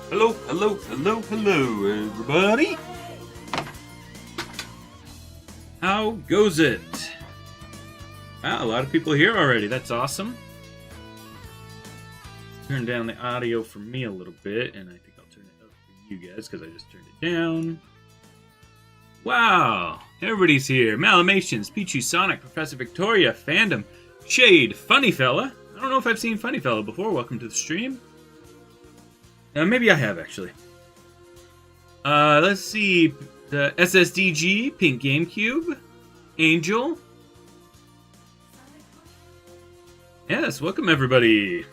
Hello, hello, hello, hello, everybody. How goes it? Wow, a lot of people here already. That's awesome. Turn down the audio for me a little bit, and I think I'll turn it up for you guys because I just turned it down. Wow, everybody's here. Malamations, Pichu, Sonic, Professor Victoria, Fandom, Shade, Funny Fella. I don't know if I've seen Funny Fella before. Welcome to the stream. Maybe I have, actually. Let's see. The SSDG, Pink GameCube, Angel. Yes, welcome, everybody.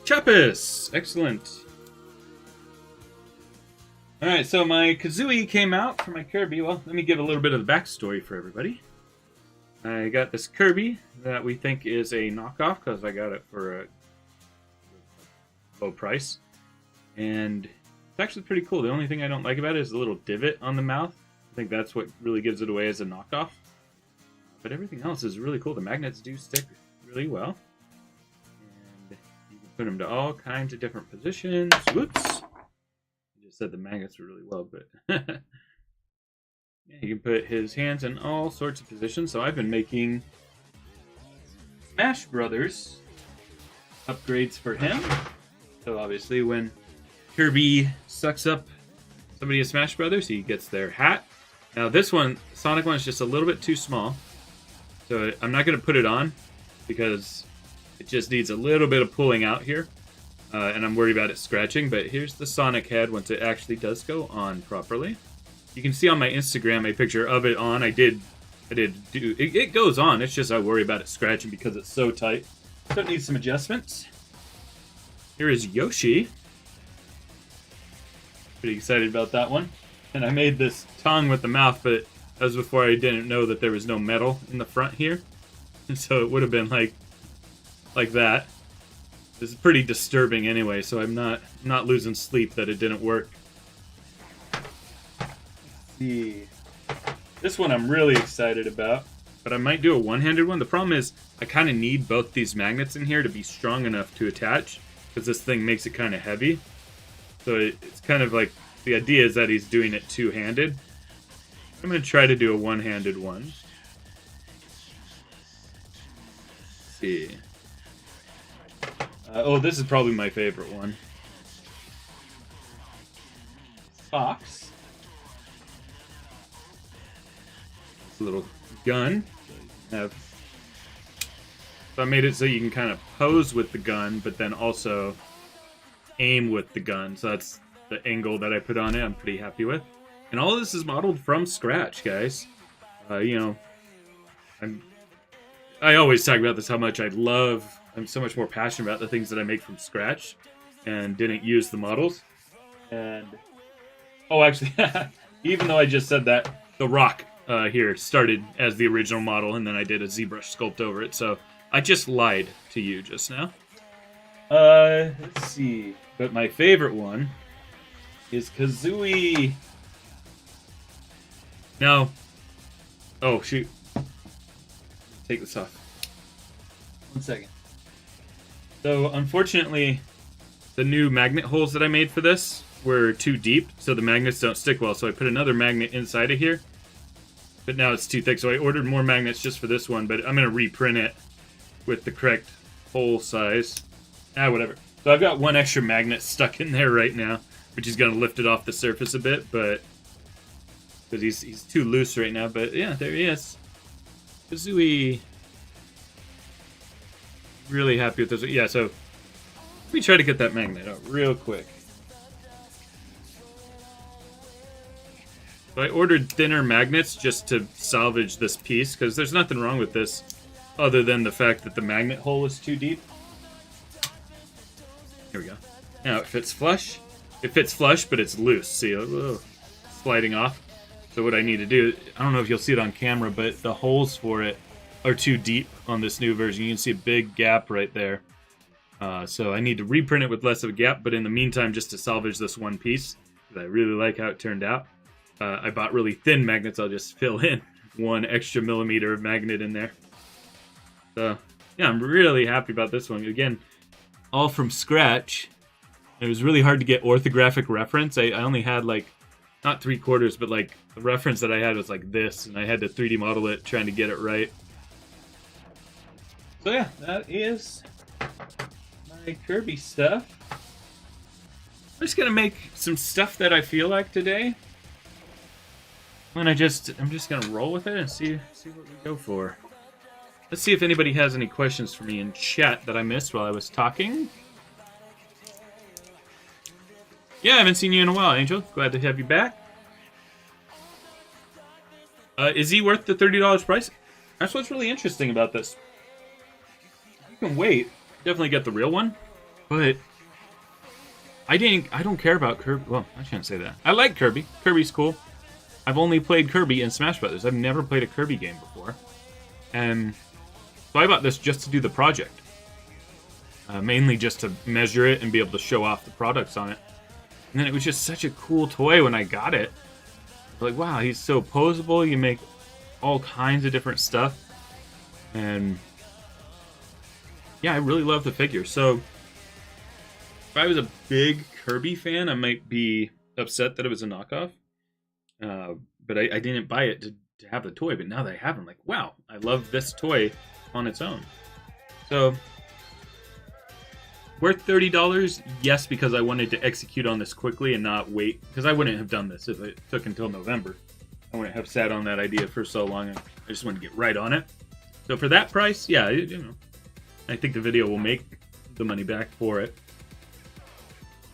Chappus, excellent. Alright, so my Kazooie came out for my Kirby. Well, let me give a little bit of the backstory for everybody. I got this Kirby that we think is a knockoff because I got it for a low price. And it's actually pretty cool. The only thing I don't like about it is the little divot on the mouth. I think that's what really gives it away as a knockoff. But everything else is really cool. The magnets do stick really well. And you can put them to all kinds of different positions. Whoops. I just said the magnets were really well, but... yeah, you can put his hands in all sorts of positions. So I've been making Smash Brothers upgrades for him. So obviously when Kirby sucks up somebody in Smash Brothers, he gets their hat. Now this one, Sonic one, is just a little bit too small. So I'm not going to put it on because it just needs a little bit of pulling out here. And I'm worried about it scratching. But here's the Sonic head once it actually does go on properly. You can see on my Instagram a picture of it on. I did do it goes on. It's just I worry about it scratching because it's so tight. So it needs some adjustments. Here is Yoshi. Pretty excited about that one. And I made this tongue with the mouth, but that was before I didn't know that there was no metal in the front here. And so it would have been like that. This is pretty disturbing anyway, so I'm not losing sleep that it didn't work. Let's see. This one I'm really excited about, but I might do a one-handed one. The problem is I kind of need both these magnets in here to be strong enough to attach, because this thing makes it kind of heavy. So it's kind of like, the idea is that he's doing it two-handed. I'm going to try to do a one-handed one. Let's see. Oh, this is probably my favorite one. Fox. This little gun. So I made it so you can kind of pose with the gun, but then also aim with the gun. So that's the angle that I put on it. I'm pretty happy with. And all of this is modeled from scratch, guys. You know, I always talk about this, how much I'm so much more passionate about the things that I make from scratch and didn't use the models. And, oh, actually, even though I just said that, the rock here started as the original model, and then I did a ZBrush sculpt over it. So I just lied to you just now. Let's see. But my favorite one is Kazooie. No. Oh, shoot. Take this off. 1 second. So, unfortunately, the new magnet holes that I made for this were too deep, so the magnets don't stick well. So I put another magnet inside of here, but now it's too thick. So I ordered more magnets just for this one, but I'm going to reprint it with the correct hole size. Whatever. So I've got one extra magnet stuck in there right now, which is going to lift it off the surface a bit, but because he's too loose right now. But yeah, there he is. Kazooie. Really happy with this. Yeah, so let me try to get that magnet out real quick. So I ordered thinner magnets just to salvage this piece, because there's nothing wrong with this other than the fact that the magnet hole is too deep. Here we go. Now it fits flush. It fits flush, but it's loose. See, sliding off. So what I need to do, I don't know if you'll see it on camera, but the holes for it are too deep on this new version. You can see a big gap right there. So I need to reprint it with less of a gap, but in the meantime, just to salvage this one piece, because I really like how it turned out. I bought really thin magnets. I'll just fill in 1 extra millimeter of magnet in there. So yeah, I'm really happy about this one. Again, all from scratch. It was really hard to get orthographic reference. I only had like, not 3/4, but like the reference that I had was like this, and I had to 3D model it trying to get it right. So yeah, that is my Kirby stuff. I'm just gonna make some stuff that I feel like today, and I'm just gonna roll with it and see what we go for. Let's see if anybody has any questions for me in chat that I missed while I was talking. Yeah, I haven't seen you in a while, Angel. Glad to have you back. Is he worth the $30 price? That's what's really interesting about this. You can wait. Definitely get the real one. But I don't care about Kirby. Well, I shouldn't say that. I like Kirby. Kirby's cool. I've only played Kirby in Smash Brothers. I've never played a Kirby game before. And so I bought this just to do the project. Mainly just to measure it and be able to show off the products on it. And then it was just such a cool toy when I got it. Like, wow, he's so posable. You make all kinds of different stuff. And yeah, I really love the figure. So if I was a big Kirby fan, I might be upset that it was a knockoff. But I didn't buy it to have the toy. But now that I have it, I'm like, wow, I love this toy on its own. So worth $30? Yes, because I wanted to execute on this quickly and not wait. Because I wouldn't have done this if it took until November. I wouldn't have sat on that idea for so long. I just wanted to get right on it. So for that price, yeah, you know, I think the video will make the money back for it.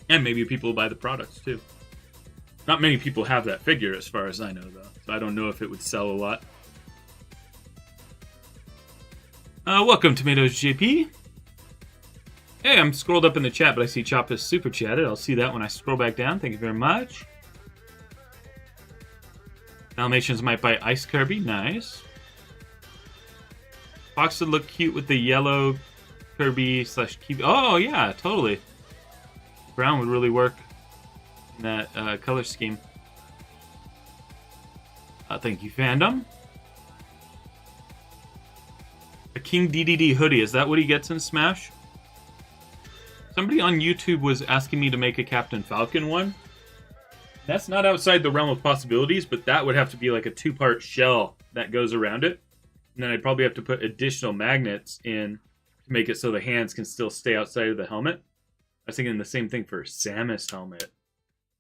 And maybe people will buy the products too. Not many people have that figure as far as I know, though. So I don't know if it would sell a lot. Welcome, Tomatoes JP. Hey, I'm scrolled up in the chat, but I see Chop has super chatted. I'll see that when I scroll back down. Thank you very much. Malamations might buy Ice Kirby. Nice. Fox would look cute with the yellow Kirby / Kiwi. Oh, yeah, totally. Brown would really work in that color scheme. Thank you, fandom. A King DDD hoodie. Is that what he gets in Smash? Somebody on YouTube was asking me to make a Captain Falcon one. That's not outside the realm of possibilities, but that would have to be like a 2-part shell that goes around it. And then I'd probably have to put additional magnets in to make it so the hands can still stay outside of the helmet. I was thinking the same thing for Samus helmet.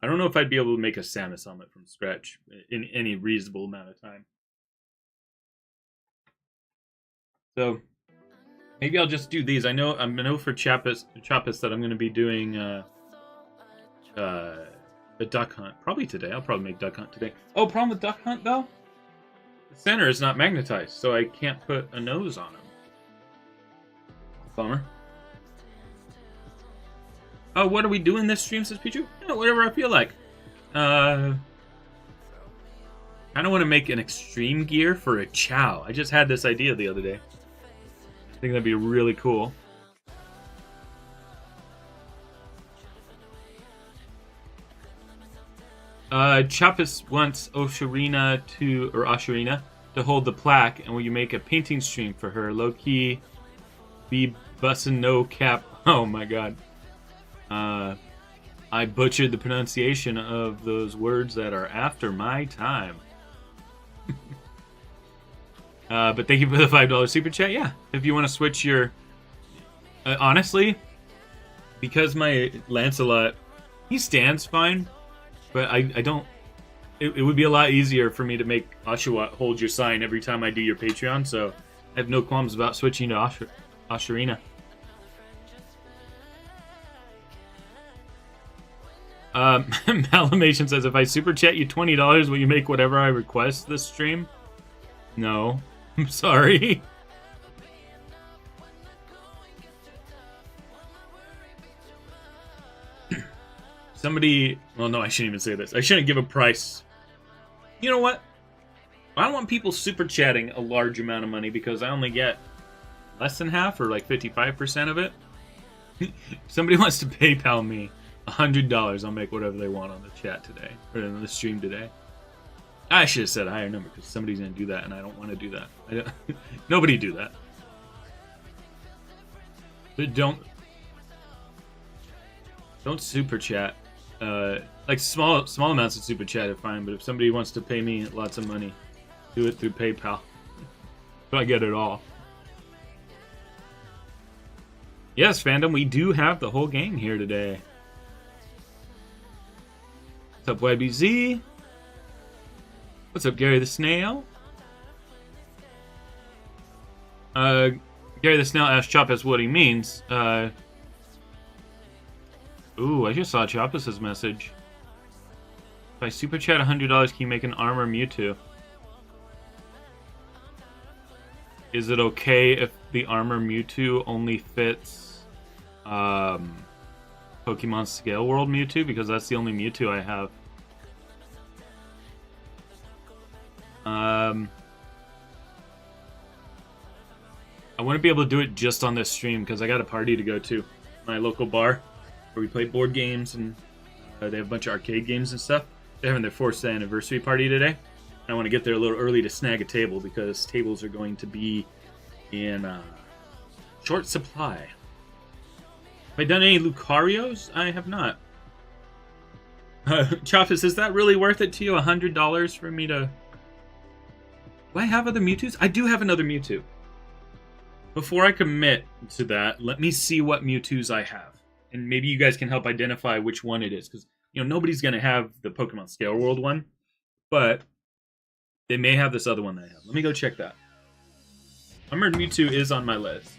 I don't know if I'd be able to make a Samus helmet from scratch in any reasonable amount of time. So maybe I'll just do these. I know for Chappus that I'm going to be doing a Duck Hunt. Probably today. I'll probably make Duck Hunt today. Oh, problem with Duck Hunt, though? The center is not magnetized, so I can't put a nose on him. Bummer. Oh, what are we doing this stream, says Pichu? Yeah, whatever I feel like. I don't want to make an extreme gear for a Chow. I just had this idea the other day. I think that'd be really cool. Chappus wants Oshirina to hold the plaque, and will you make a painting stream for her? Low key, be bussin' no cap. Oh my god. I butchered the pronunciation of those words that are after my time. But thank you for the $5 super chat. Yeah, if you want to switch your... honestly, because my Lancelot, he stands fine, but I don't... It would be a lot easier for me to make Oshawott hold your sign every time I do your Patreon, so I have no qualms about switching to Osharina. Malamation says, if I super chat you $20, will you make whatever I request this stream? No. I'm sorry. Somebody... Well, no, I shouldn't even say this. I shouldn't give a price. You know what? I don't want people super chatting a large amount of money because I only get less than half or like 55% of it. If somebody wants to PayPal me $100, I'll make whatever they want on the chat today, or on the stream today. I should have said a higher number because somebody's going to do that, and I don't want to do that. Nobody do that. But don't super chat. Like small amounts of super chat are fine, but if somebody wants to pay me lots of money, do it through PayPal. So I get it all. Yes, fandom, we do have the whole gang here today. What's up, YBZ? What's up, Gary the Snail? Gary the Snail asked Choppus what he means. Ooh, I just saw Choppus' message. If I super chat $100, can you make an armor Mewtwo? Is it okay if the armor Mewtwo only fits Pokemon Scale World Mewtwo? Because that's the only Mewtwo I have. I wouldn't be able to do it just on this stream because I got a party to go to. My local bar where we play board games and they have a bunch of arcade games and stuff. They're having their 4th anniversary party today. I want to get there a little early to snag a table because tables are going to be in short supply. Have I done any Lucarios? I have not. Choppus, is that really worth it to you? $100 for me to... Do I have other Mewtwo's? I do have another Mewtwo. Before I commit to that, let me see what Mewtwo's I have. And maybe you guys can help identify which one it is. Because, you know, nobody's going to have the Pokemon Scale World one. But they may have this other one that I have. Let me go check that. Armored Mewtwo is on my list.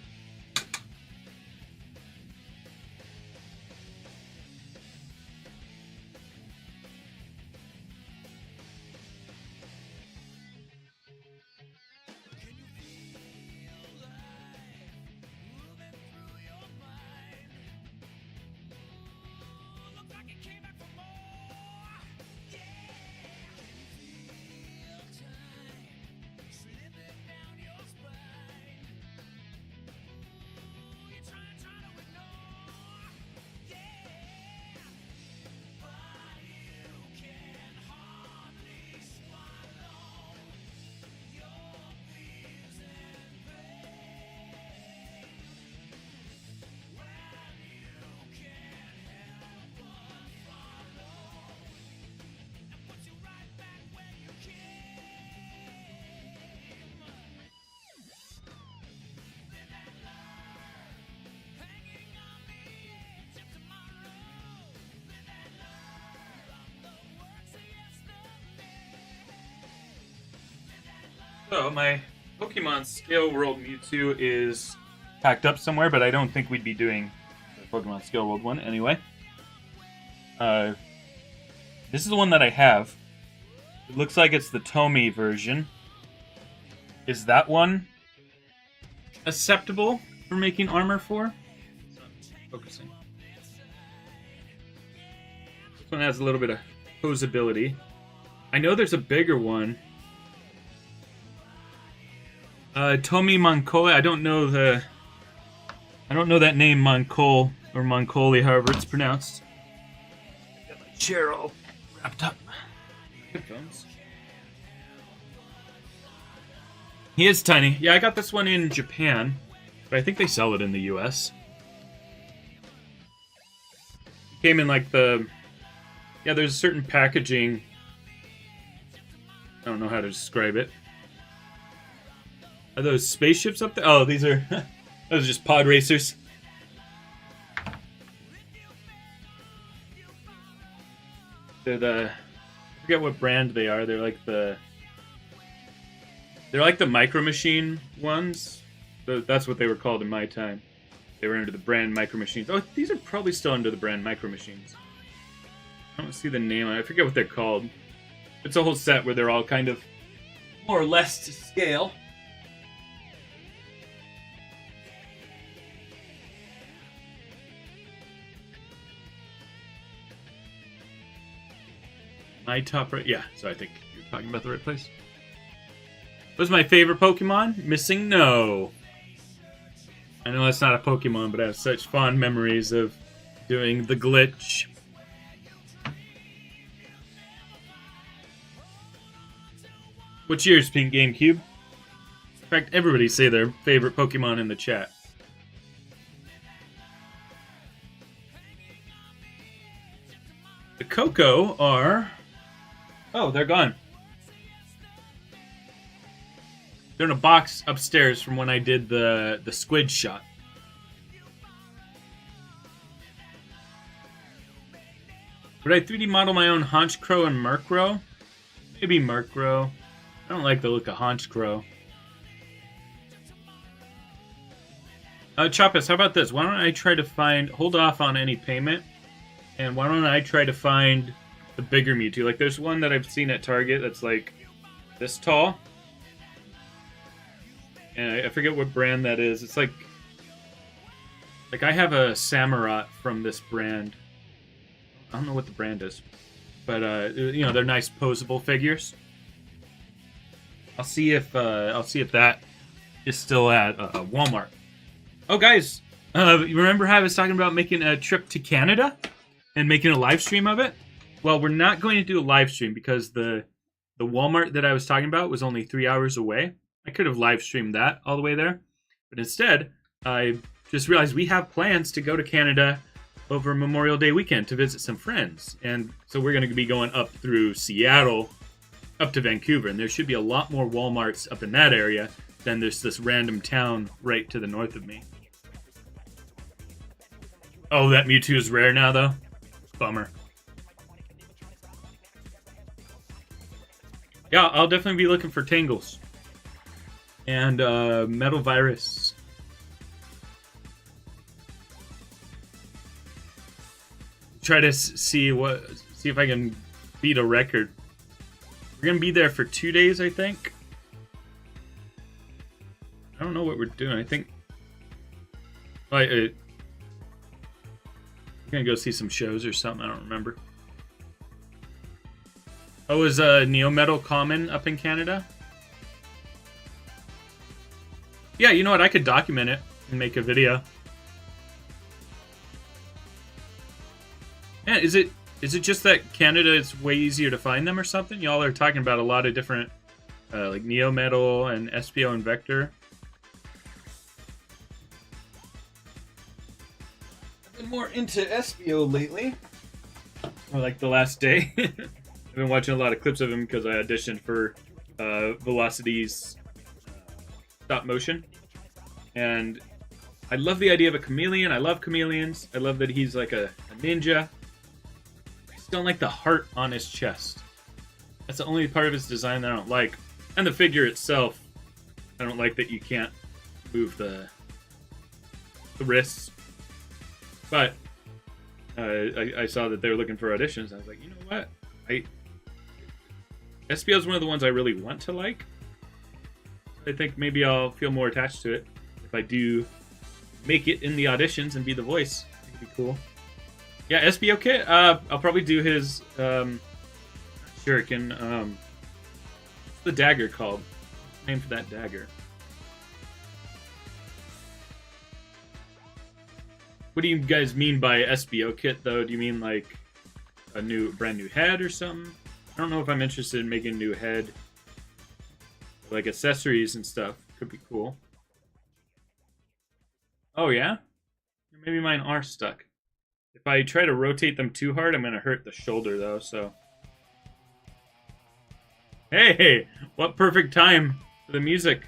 So, my Pokemon Scale World Mewtwo is packed up somewhere, but I don't think we'd be doing the Pokemon Scale World one anyway. This is the one that I have. It looks like it's the Tomy version. Is that one acceptable for making armor for? Focusing. This one has a little bit of posability. I know there's a bigger one. Tomy Moncole. I don't know that name, Moncole or Moncole, however it's pronounced. Got my chair all wrapped up. Headphones. He is tiny. Yeah, I got this one in Japan, but I think they sell it in the US. came in like the... Yeah, there's a certain packaging. I don't know how to describe it. Are those spaceships up there? Oh, these are... those are just pod racers. They're the... I forget what brand they are. They're like the... They're like the Micro Machine ones. That's what they were called in my time. They were under the brand Micro Machines. Oh, these are probably still under the brand Micro Machines. I don't see the name. I forget what they're called. It's a whole set where they're all kind of more or less to scale. My top right... Yeah, so I think you're talking about the right place. What's my favorite Pokemon? Missing No. I know that's not a Pokemon, but I have such fond memories of doing the glitch. What's yours, Pink GameCube? In fact, everybody say their favorite Pokemon in the chat. The Coco are... Oh, they're gone. They're in a box upstairs from when I did the Squid shot. Would I 3D model my own Honchkrow and Murkrow? Maybe Murkrow. I don't like the look of Honchkrow. Choppus, how about this? Why don't I try to find... Hold off on any payment. And why don't I try to find the bigger Mewtwo? Like, there's one that I've seen at Target that's like this tall. And I forget what brand that is. It's like I have a Samurott from this brand. I don't know what the brand is, but you know, they're nice posable figures. I'll see if that is still at Walmart. Oh, guys, you remember how I was talking about making a trip to Canada and making a live stream of it? Well, we're not going to do a live stream because the Walmart that I was talking about was only 3 hours away. I could have live streamed that all the way there. But instead, I just realized we have plans to go to Canada over Memorial Day weekend to visit some friends. And so we're going to be going up through Seattle, up to Vancouver. And there should be a lot more Walmarts up in that area than there's this random town right to the north of me. Oh, that Mewtwo is rare now, though? Bummer. Yeah, I'll definitely be looking for Tangles. And Metal Virus. Try to see if I can beat a record. We're gonna be there for 2 days, I think. I don't know what we're doing. I think we're gonna go see some shows or something. I don't remember. Oh, is Neo Metal common up in Canada? Yeah, you know what? I could document it and make a video. Yeah, is it just that Canada is way easier to find them or something? Y'all are talking about a lot of different, like Neo Metal and SPO and Vector. I've been more into SPO lately. Or like the last day. I've been watching a lot of clips of him because I auditioned for Velocity's stop motion, and I love the idea of a chameleon. I love chameleons. I love that he's like a ninja. I just don't like the heart on his chest. That's the only part of his design that I don't like. And the figure itself, I don't like that you can't move the wrists. But I saw that they were looking for auditions. I was like, you know what? SPO is one of the ones I really want to like. I think maybe I'll feel more attached to it if I do make it in the auditions and be the voice. It'd be cool. Yeah, SPO Kit. I'll probably do his shuriken. What's the dagger called? What's the name for that dagger? What do you guys mean by SPO Kit, though? Do you mean like a brand new head or something? I don't know if I'm interested in making a new head. Like accessories and stuff. Could be cool. Oh, yeah? Maybe mine are stuck. If I try to rotate them too hard, I'm going to hurt the shoulder, though, so... Hey! What perfect time for the music.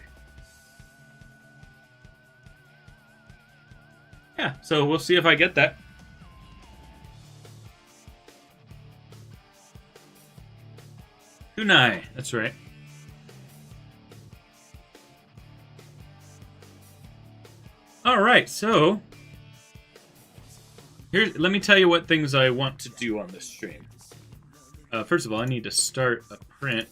Yeah, so we'll see if I get that. Kunai, that's right. Alright, so... let me tell you what things I want to do on this stream. First of all, I need to start a print.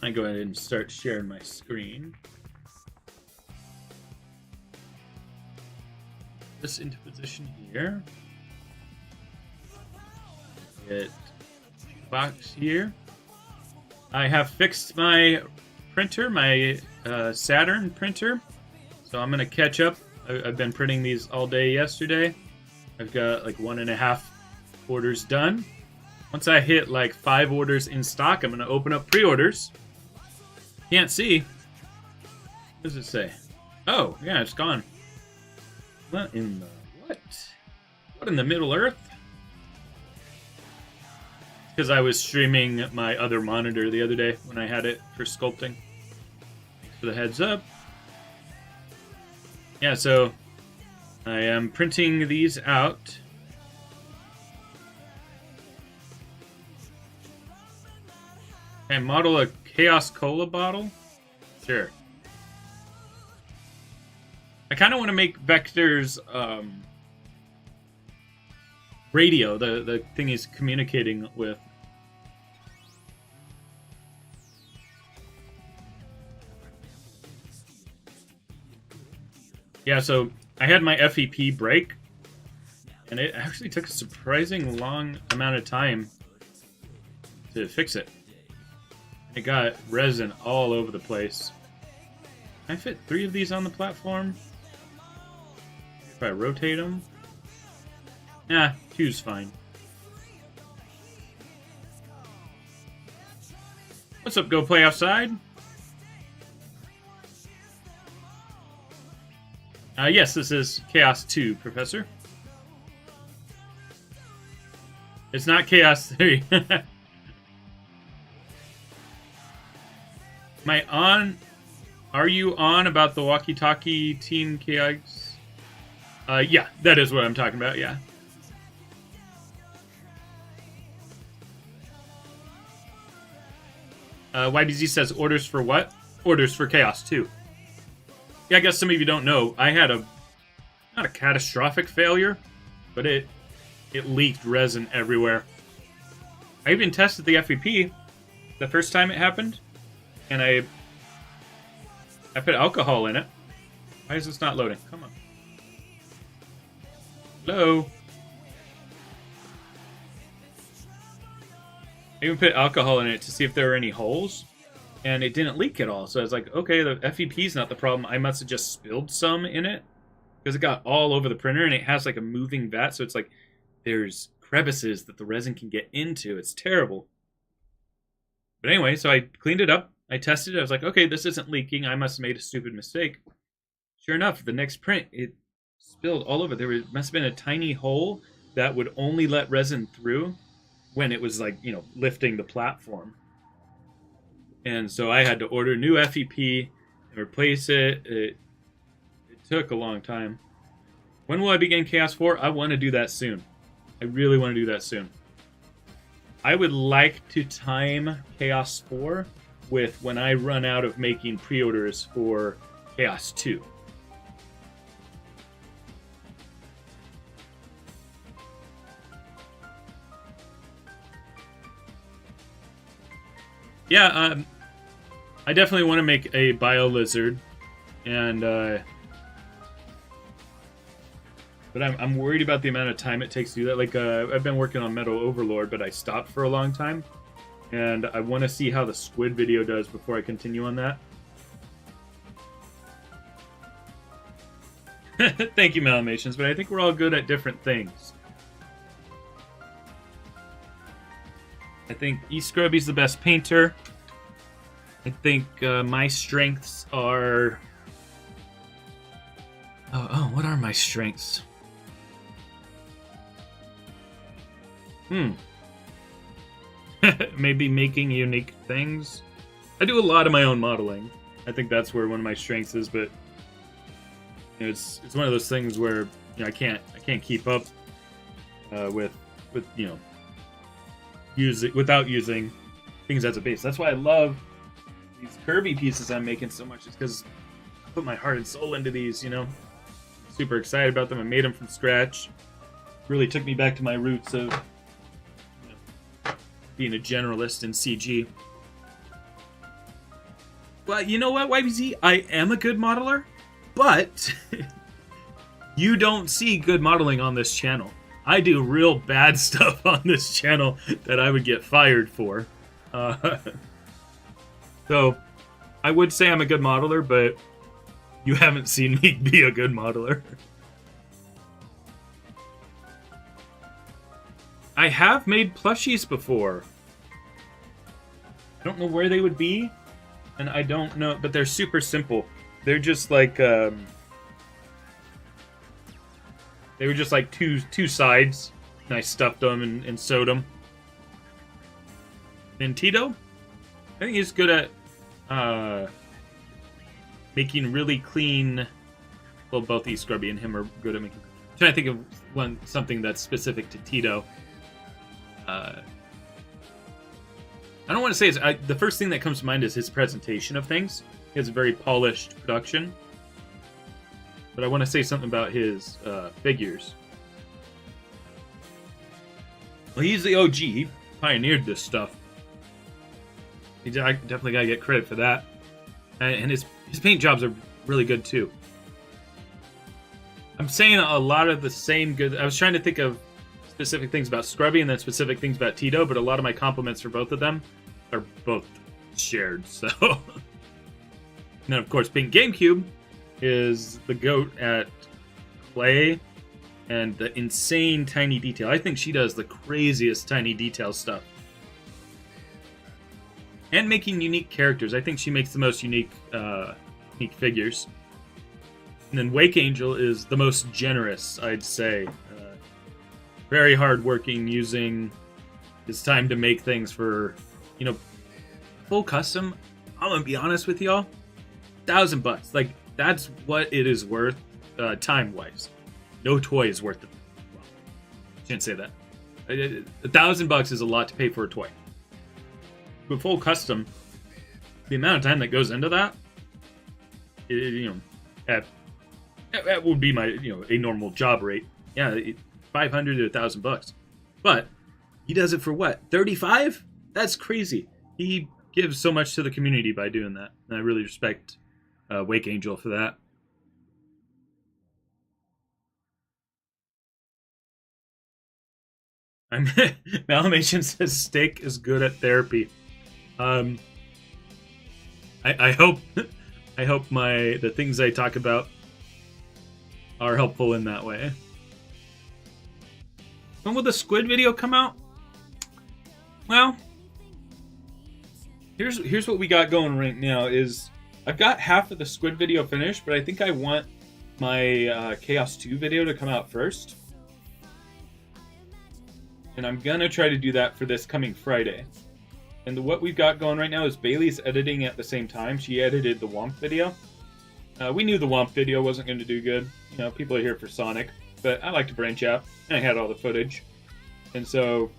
I go ahead and start sharing my screen. This into position here. Get box here. I have fixed my printer, my Saturn printer, so I'm gonna catch up. I've been printing these all day yesterday. I've got like 1.5 orders done. Once I hit like 5 orders in stock, I'm gonna open up pre-orders. Can't see. What does it say? Oh, yeah, it's gone. What in the what? What in the Middle Earth? Because I was streaming my other monitor the other day when I had it for sculpting. Thanks for the heads up. Yeah, so I am printing these out. And model a Chaos Cola bottle? Sure. I kind of want to make Vector's radio, the thing he's communicating with. Yeah, so I had my FEP break, and it actually took a surprising long amount of time to fix it. It got resin all over the place. Can I fit 3 of these on the platform? If I rotate them? Nah, 2's fine. What's up, Go Play Outside? Yes, this is Chaos 2, Professor. It's not Chaos 3. Am I on? Are you on about the walkie-talkie Team KX? Yeah, that is what I'm talking about, yeah. YBZ says, orders for what? Orders for Chaos 2. Yeah, I guess some of you don't know. I had not a catastrophic failure, but it leaked resin everywhere. I even tested the FEP the first time it happened, and I put alcohol in it. Why is this not loading? Come on. Hello? I even put alcohol in it to see if there were any holes, and it didn't leak at all. So I was like, okay, the FEP's not the problem. I must have just spilled some in it, because it got all over the printer, and it has like a moving vat, so it's like there's crevices that the resin can get into. It's terrible. But anyway, so I cleaned it up. I tested it. I was like, okay, this isn't leaking. I must have made a stupid mistake. Sure enough, the next print, it spilled all over. Must have been a tiny hole that would only let resin through when it was like, lifting the platform. And so I had to order new FEP and replace it. It took a long time. When will I begin Chaos 4? I want to do that soon. I really want to do that soon. I would like to time Chaos 4 with when I run out of making pre-orders for Chaos 2. Yeah, I definitely want to make a Bio Lizard, and but I'm worried about the amount of time it takes to do that. Like, I've been working on Metal Overlord, but I stopped for a long time, and I want to see how the Squid video does before I continue on that. Thank you, Malamations, but I think we're all good at different things. I think E-Scrubby's the best painter. I think my strengths are... Oh, what are my strengths? Maybe making unique things. I do a lot of my own modeling. I think that's where one of my strengths is, but you know, it's one of those things where, you know, I can't keep up with you know, without using things as a base. That's why I love these Kirby pieces I'm making so much. It's because I put my heart and soul into these. You know, super excited about them. I made them from scratch. Really took me back to my roots of, you know, being a generalist in CG. Well, you know what, YBZ? I am a good modeler, but you don't see good modeling on this channel. I do real bad stuff on this channel that I would get fired for. So, I would say I'm a good modeler, but you haven't seen me be a good modeler. I have made plushies before. I don't know where they would be, and I don't know, but they're super simple. They're just like, they were just like two sides, and I stuffed them and sewed them. And Tito, I think he's good at making really clean. Well, both Scrubby and him are good at making. I'm trying to think of something that's specific to Tito. I don't want to say it's, the first thing that comes to mind is his presentation of things. He has a very polished production. But I want to say something about his figures. Well, he's the OG. He pioneered this stuff. I definitely got to get credit for that. And his paint jobs are really good, too. I'm saying a lot of the same good... I was trying to think of specific things about Scrubby and then specific things about Tito, but a lot of my compliments for both of them are both shared, so... And then, of course, Pink GameCube is the GOAT at play and the insane tiny detail. I think she does the craziest tiny detail stuff. And making unique characters. I think she makes the most unique figures. And then Wake Angel is the most generous, I'd say. Very hardworking, using his time to make things for, you know, full custom. I'm gonna be honest with y'all, $1,000. Like, that's what it is worth, time-wise. No toy is worth it. Well, shouldn't say that. $1,000 is a lot to pay for a toy. But full custom, the amount of time that goes into that, you know, that would be my, you know, a normal job rate. Yeah, $500 to $1,000. But he does it for what? $35? That's crazy. He gives so much to the community by doing that, and I really respect Wake Angel for that. Malamations says steak is good at therapy. I hope the things I talk about are helpful in that way. When will the Squid video come out? Well, here's what we got going right now. Is I've got half of the Squid video finished, but I think I want my Chaos 2 video to come out first. And I'm gonna try to do that for this coming Friday. And what we've got going right now is Bailey's editing at the same time. She edited the Womp video. We knew the Womp video wasn't going to do good. You know, people are here for Sonic, but I like to branch out, and I had all the footage. And so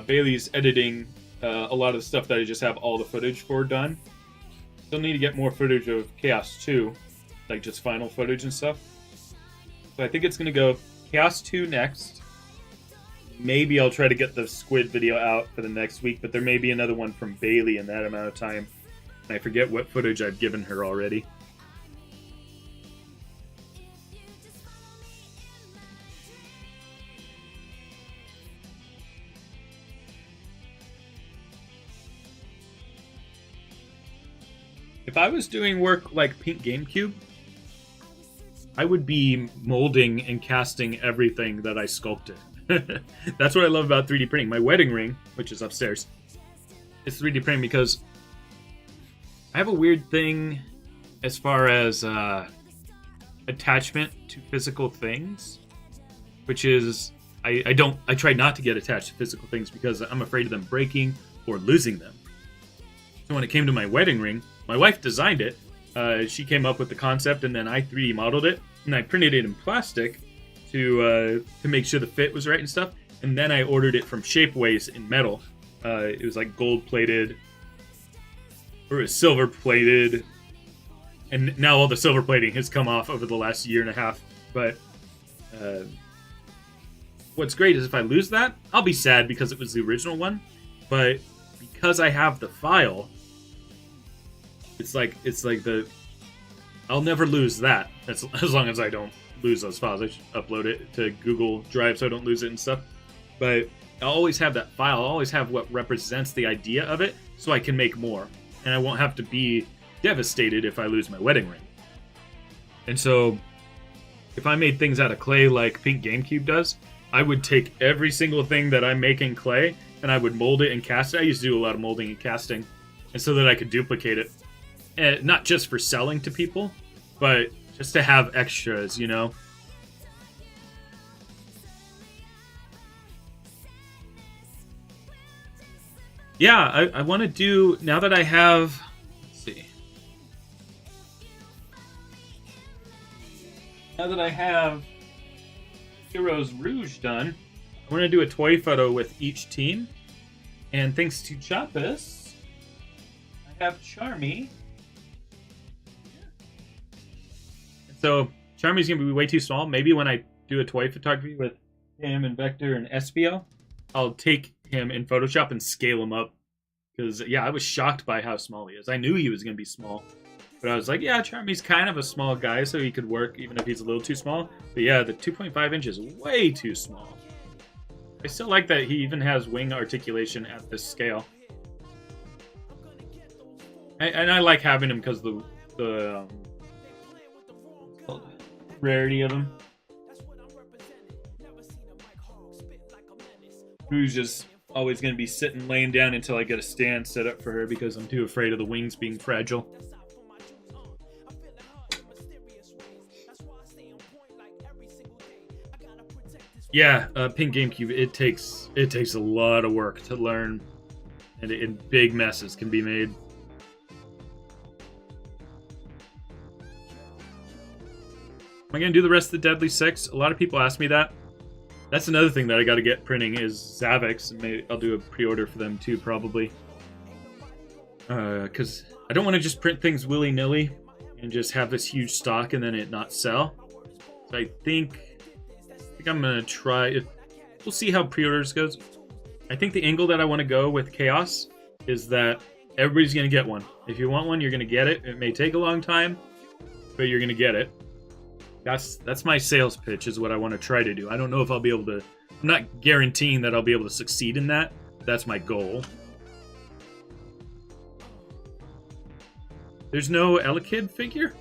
Bailey's editing a lot of the stuff that I just have all the footage for done. Still need to get more footage of Chaos 2, like just final footage and stuff. So I think it's going to go Chaos 2 next. Maybe I'll try to get the Squid video out for the next week, but there may be another one from Bailey in that amount of time. And I forget what footage I've given her already. If I was doing work like Pink GameCube, I would be molding and casting everything that I sculpted. That's what I love about 3D printing. My wedding ring, which is upstairs, is 3D printing because I have a weird thing as far as attachment to physical things, which is I try not to get attached to physical things because I'm afraid of them breaking or losing them. So when it came to my wedding ring, my wife designed it. She came up with the concept, and then I 3D modeled it, and I printed it in plastic to make sure the fit was right and stuff. And then I ordered it from Shapeways in metal. It was like gold plated, or it was silver plated, and now all the silver plating has come off over the last year and a half. But what's great is if I lose that, I'll be sad because it was the original one. But because I have the file, it's like I'll never lose that as long as I don't lose those files. I should upload it to Google Drive so I don't lose it and stuff. But I'll always have that file. I'll always have what represents the idea of it, so I can make more, and I won't have to be devastated if I lose my wedding ring. And so, if I made things out of clay like Pink GameCube does, I would take every single thing that I make in clay and I would mold it and cast it. I used to do a lot of molding and casting, and so that I could duplicate it, and not just for selling to people, but just to have extras, you know. Yeah, I want to do, now that I have, let's see. Now that I have Heroes Rouge done, I want to do a toy photo with each team. And thanks to Chappus, I have Charmy. So Charmy's going to be way too small. Maybe when I do a toy photography with him and Vector and SBL, I'll take him in Photoshop and scale him up. Because, yeah, I was shocked by how small he is. I knew he was going to be small. But I was like, yeah, Charmy's kind of a small guy, so he could work even if he's a little too small. But yeah, the 2.5 inches is way too small. I still like that he even has wing articulation at this scale. And I like having him because the rarity of him. Who's just always going to be sitting laying down until I get a stand set up for her because I'm too afraid of the wings being fragile. Yeah, Pink GameCube, it takes a lot of work to learn, and big messes can be made. Am I going to do the rest of the Deadly Six? A lot of people ask me that. That's another thing that I got to get printing is Zavix, and maybe I'll do a pre-order for them too, probably. Because I don't want to just print things willy-nilly and just have this huge stock and then it not sell. So I think I'm going to try. We'll see how pre-orders goes. I think the angle that I want to go with Chaos is that everybody's going to get one. If you want one, you're going to get it. It may take a long time, but you're going to get it. That's my sales pitch, is what I want to try to do. I don't know if I'll be able to. I'm not guaranteeing that I'll be able to succeed in that. That's my goal. There's no Elekid figure?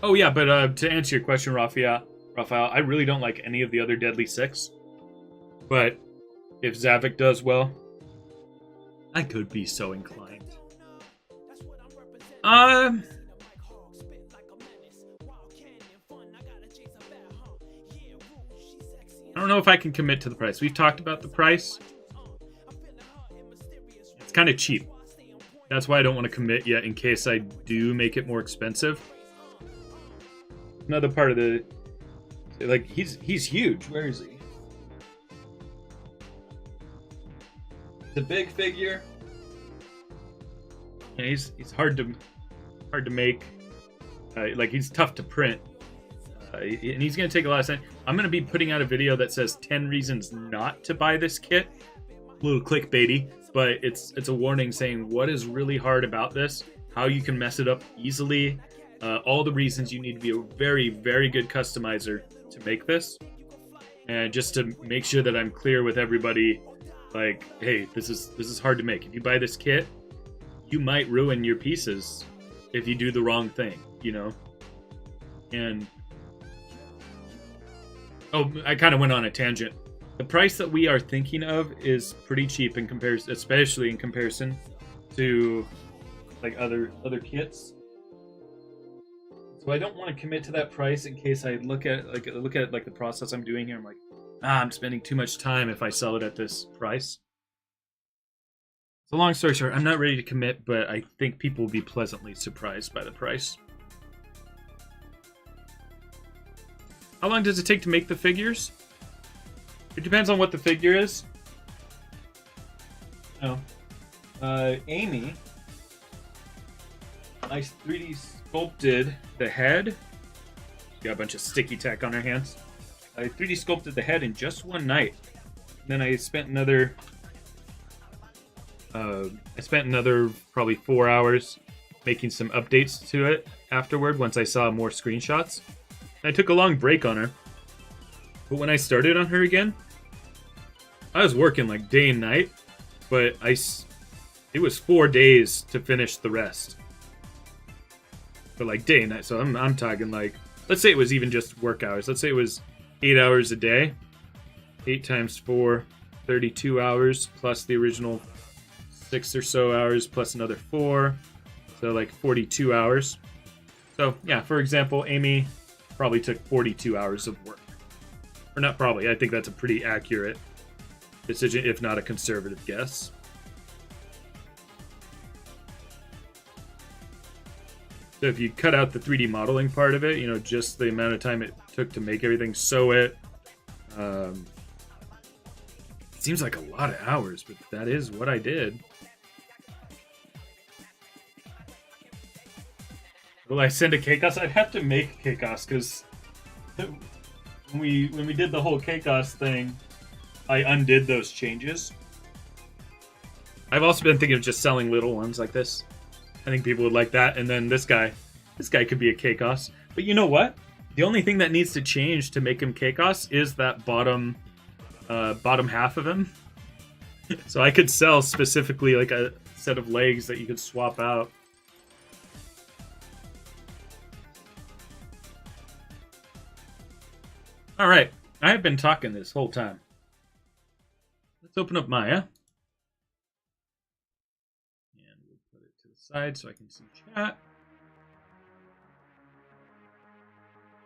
Oh yeah, but to answer your question, Raphael, I really don't like any of the other Deadly Six. But if Zavik does well, I could be so inclined. I don't know if I can commit to the price. We've talked about the price. It's kind of cheap. That's why I don't want to commit yet in case I do make it more expensive. Another part of the... Like, he's huge. Where is he? The big figure. Yeah, he's hard to make. Like, he's tough to print. And he's going to take a lot of time. I'm going to be putting out a video that says 10 reasons not to buy this kit. A little clickbaity, but it's a warning saying what is really hard about this, how you can mess it up easily, all the reasons you need to be a very, very good customizer to make this. And just to make sure that I'm clear with everybody, like, hey, this is hard to make. If you buy this kit, you might ruin your pieces if you do the wrong thing, you know? And oh, I kind of went on a tangent. The price that we are thinking of is pretty cheap in comparison, especially in comparison to like other kits. So I don't want to commit to that price in case I look at the process I'm doing here. I'm like, I'm spending too much time if I sell it at this price. So long story short, I'm not ready to commit, but I think people will be pleasantly surprised by the price. How long does it take to make the figures? It depends on what the figure is. Oh. Amy, I 3D sculpted the head. Got a bunch of sticky tack on her hands. I 3D sculpted the head in just one night. And then I spent another probably 4 hours making some updates to it afterward once I saw more screenshots. I took a long break on her. But when I started on her again, I was working like day and night, but it was 4 days to finish the rest. But like day and night, so I'm talking like, let's say it was even just work hours. Let's say it was 8 hours a day. 8 times 4, 32 hours, plus the original 6 or so hours, plus another 4. So like 42 hours. So yeah, for example, Amy probably took 42 hours of work. Or not probably, I think that's a pretty accurate decision, if not a conservative guess. So if you cut out the 3D modeling part of it, you know, just the amount of time it took to make everything, sew it, it seems like a lot of hours, but that is what I did. Will I send a KCOS? I'd have to make KCOS, because when we did the whole KCOS thing, I undid those changes. I've also been thinking of just selling little ones like this. I think people would like that. And then this guy could be a KCOS. But you know what? The only thing that needs to change to make him KCOS is that bottom half of him. So I could sell specifically like a set of legs that you could swap out. All right, I've been talking this whole time. Let's open up Maya. And we'll put it to the side so I can see chat.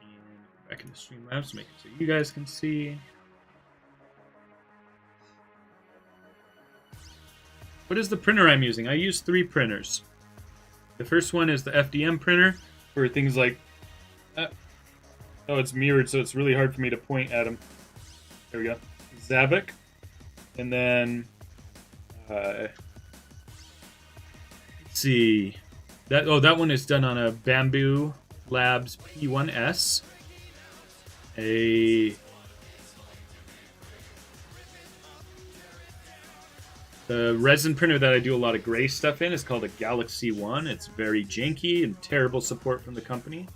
And go back into Streamlabs, make it so you guys can see. What is the printer I'm using? I use 3 printers. The first one is the FDM printer for things like... oh, it's mirrored, so it's really hard for me to point at them. There we go. Zavik. And then... let's see. That one is done on a Bamboo Labs P1S. The resin printer that I do a lot of gray stuff in is called a Galaxy One. It's very janky and terrible support from the company.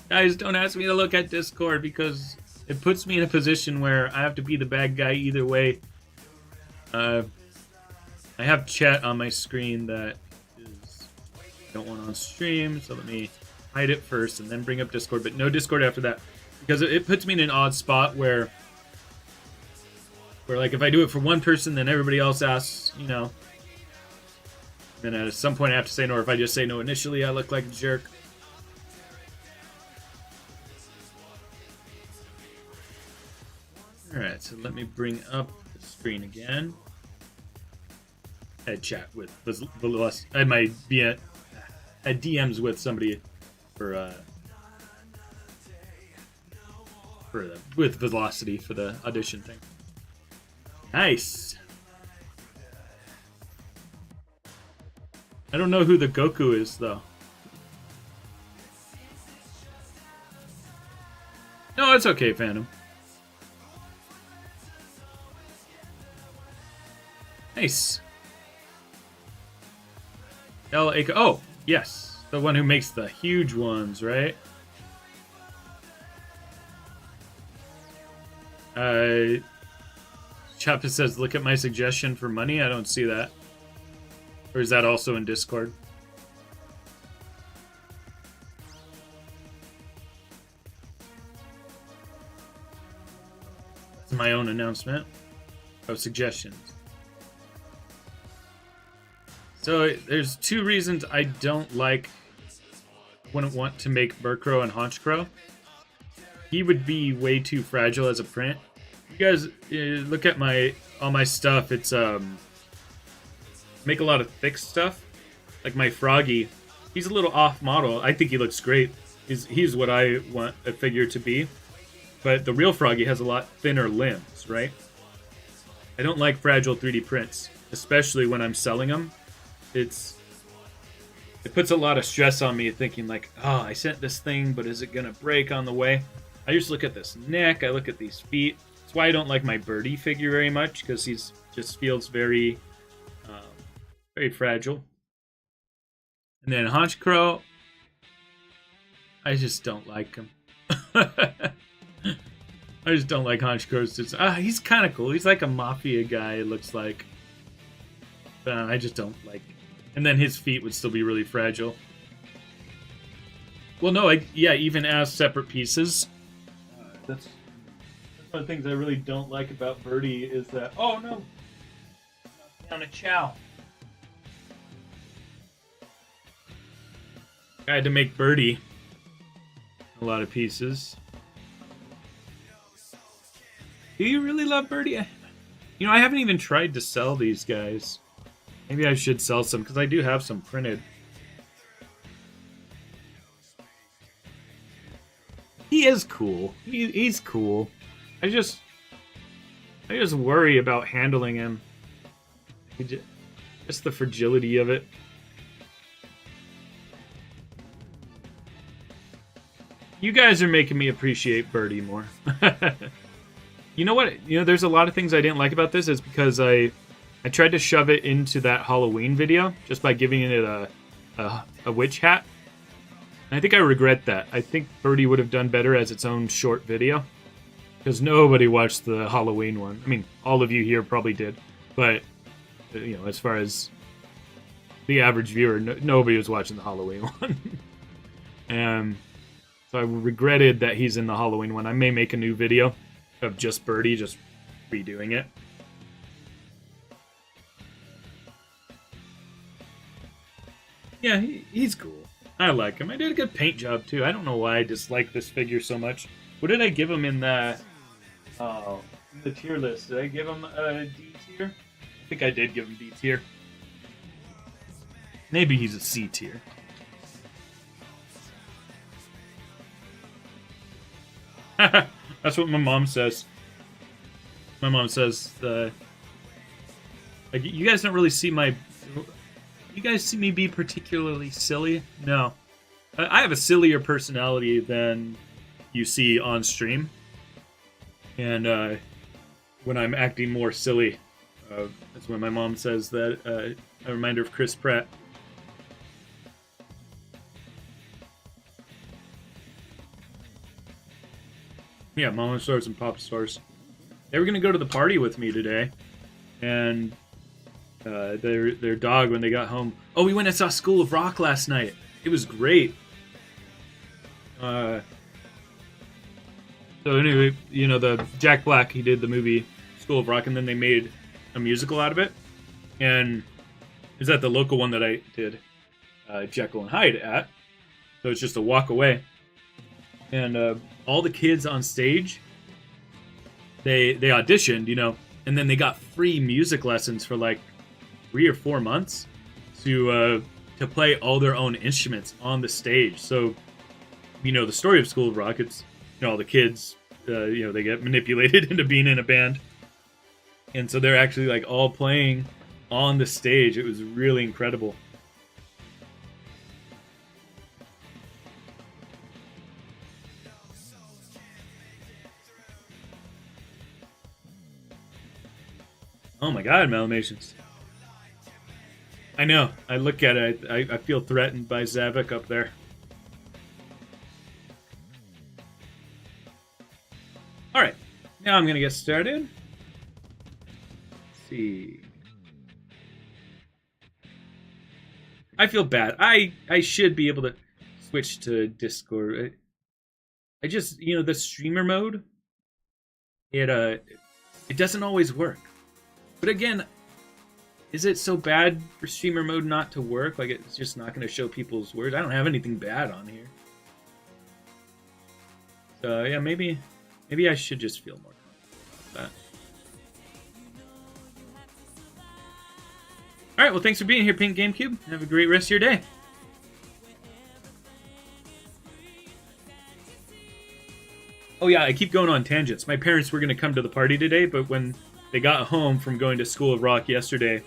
Guys, don't ask me to look at Discord because it puts me in a position where I have to be the bad guy either way. I have chat on my screen that is I don't want on stream, so let me hide it first and then bring up Discord, but no Discord after that, because it puts me in an odd spot where like if I do it for one person, then everybody else asks, you know. Then at some point I have to say no, or if I just say no initially, I look like a jerk. Alright, so let me bring up the screen again. I had chat with Velocity. I might be at DMs with somebody with Velocity for the audition thing. Nice. I don't know who the Goku is though. No, it's okay, Phantom. Nice. Oh, yes. The one who makes the huge ones, right? Chappa says, look at my suggestion for money. I don't see that. Or is that also in Discord? That's my own announcement of suggestions. So there's two reasons I wouldn't want to make Murkrow and Honchkrow. He would be way too fragile as a print. You guys look at all my stuff. It's make a lot of thick stuff. Like my Froggy, he's a little off model. I think he looks great. He's what I want a figure to be. But the real Froggy has a lot thinner limbs, right? I don't like fragile 3D prints, especially when I'm selling them. It puts a lot of stress on me thinking like, oh, I sent this thing, but is it going to break on the way? I just look at this neck, I look at these feet. That's why I don't like my Birdie figure very much, because he just feels very, very fragile. And then Honchkrow, I just don't like him. I just don't like Honchkrow. He's kind of cool. He's like a mafia guy, it looks like. But I just don't like. And then his feet would still be really fragile. Well, no, even as separate pieces. That's one of the things I really don't like about Birdie is that. Oh no! Down a chow. I had to make Birdie a lot of pieces. Do you really love Birdie? You know, I haven't even tried to sell these guys. Maybe I should sell some, because I do have some printed. He is cool. He's cool. I just worry about handling him. Just the fragility of it. You guys are making me appreciate Birdie more. You know what? You know, there's a lot of things I didn't like about this. Is because I tried to shove it into that Halloween video just by giving it a witch hat. And I think I regret that. I think Birdie would have done better as its own short video. Because nobody watched the Halloween one. I mean, all of you here probably did. But, you know, as far as the average viewer, nobody was watching the Halloween one. So I regretted that he's in the Halloween one. I may make a new video of just Birdie, just redoing it. Yeah, he's cool. I like him. I did a good paint job, too. I don't know why I dislike this figure so much. What did I give him in the tier list? Did I give him a D tier? I think I did give him D tier. Maybe he's a C tier. That's what my mom says. My mom says, like, you guys don't really see my... You guys see me be particularly silly? No. I have a sillier personality than you see on stream. And when I'm acting more silly, that's when my mom says that, a reminder of Chris Pratt. Yeah, Mama Stars and Pop Stars. They were going to go to the party with me today. And... their dog, when they got home, oh, we went and saw School of Rock last night. It was great. So anyway, you know, the Jack Black, he did the movie School of Rock, and then they made a musical out of it. And it was at the local one that I did Jekyll and Hyde at. So it's just a walk away. And all the kids on stage, they auditioned, you know, and then they got free music lessons for like 3 or 4 months to play all their own instruments on the stage. So, you know, the story of School of Rock, it's, you know, all the kids, you know, they get manipulated into being in a band. And so they're actually like all playing on the stage. It was really incredible. Oh my god, Malamations. I know. I look at it, I feel threatened by Zavik up there. Alright, now I'm going to get started. Let's see. I feel bad. I should be able to switch to Discord. I just, you know, the streamer mode, it doesn't always work. But again, Is it so bad for streamer mode not to work? Like, it's just not going to show people's words? I don't have anything bad on here. So, yeah, maybe I should just feel more confident about that. Alright, well, thanks for being here, Pink GameCube. Have a great rest of your day. Oh, yeah, I keep going on tangents. My parents were going to come to the party today, but when they got home from going to School of Rock yesterday,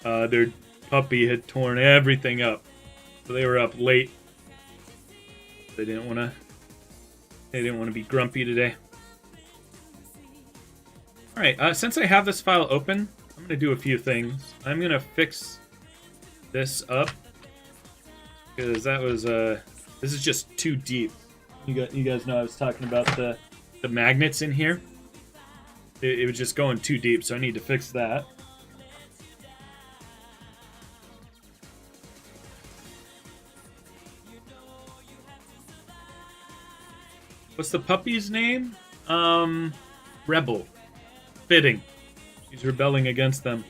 their puppy had torn everything up. So they were up late. They didn't want to be grumpy today. Alright, since I have this file open, I'm going to do a few things. I'm going to fix this up, because that was, this is just too deep. You guys know I was talking about the magnets in here. It was just going too deep, so I need to fix that. What's the puppy's name? Rebel. Fitting. She's rebelling against them.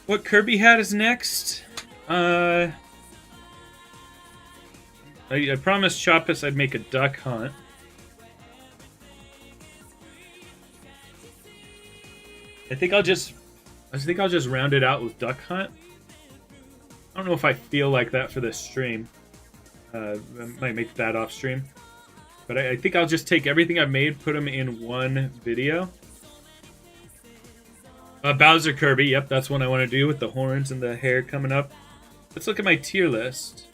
What Kirby hat is next? I promised Chopus I'd make a duck hunt. I think I'll just round it out with duck hunt. I don't know if I feel like that for this stream. I might make that off stream. But I think I'll just take everything I've made, put them in one video. Bowser Kirby, yep, that's what I want to do with the horns and the hair coming up. Let's look at my tier list.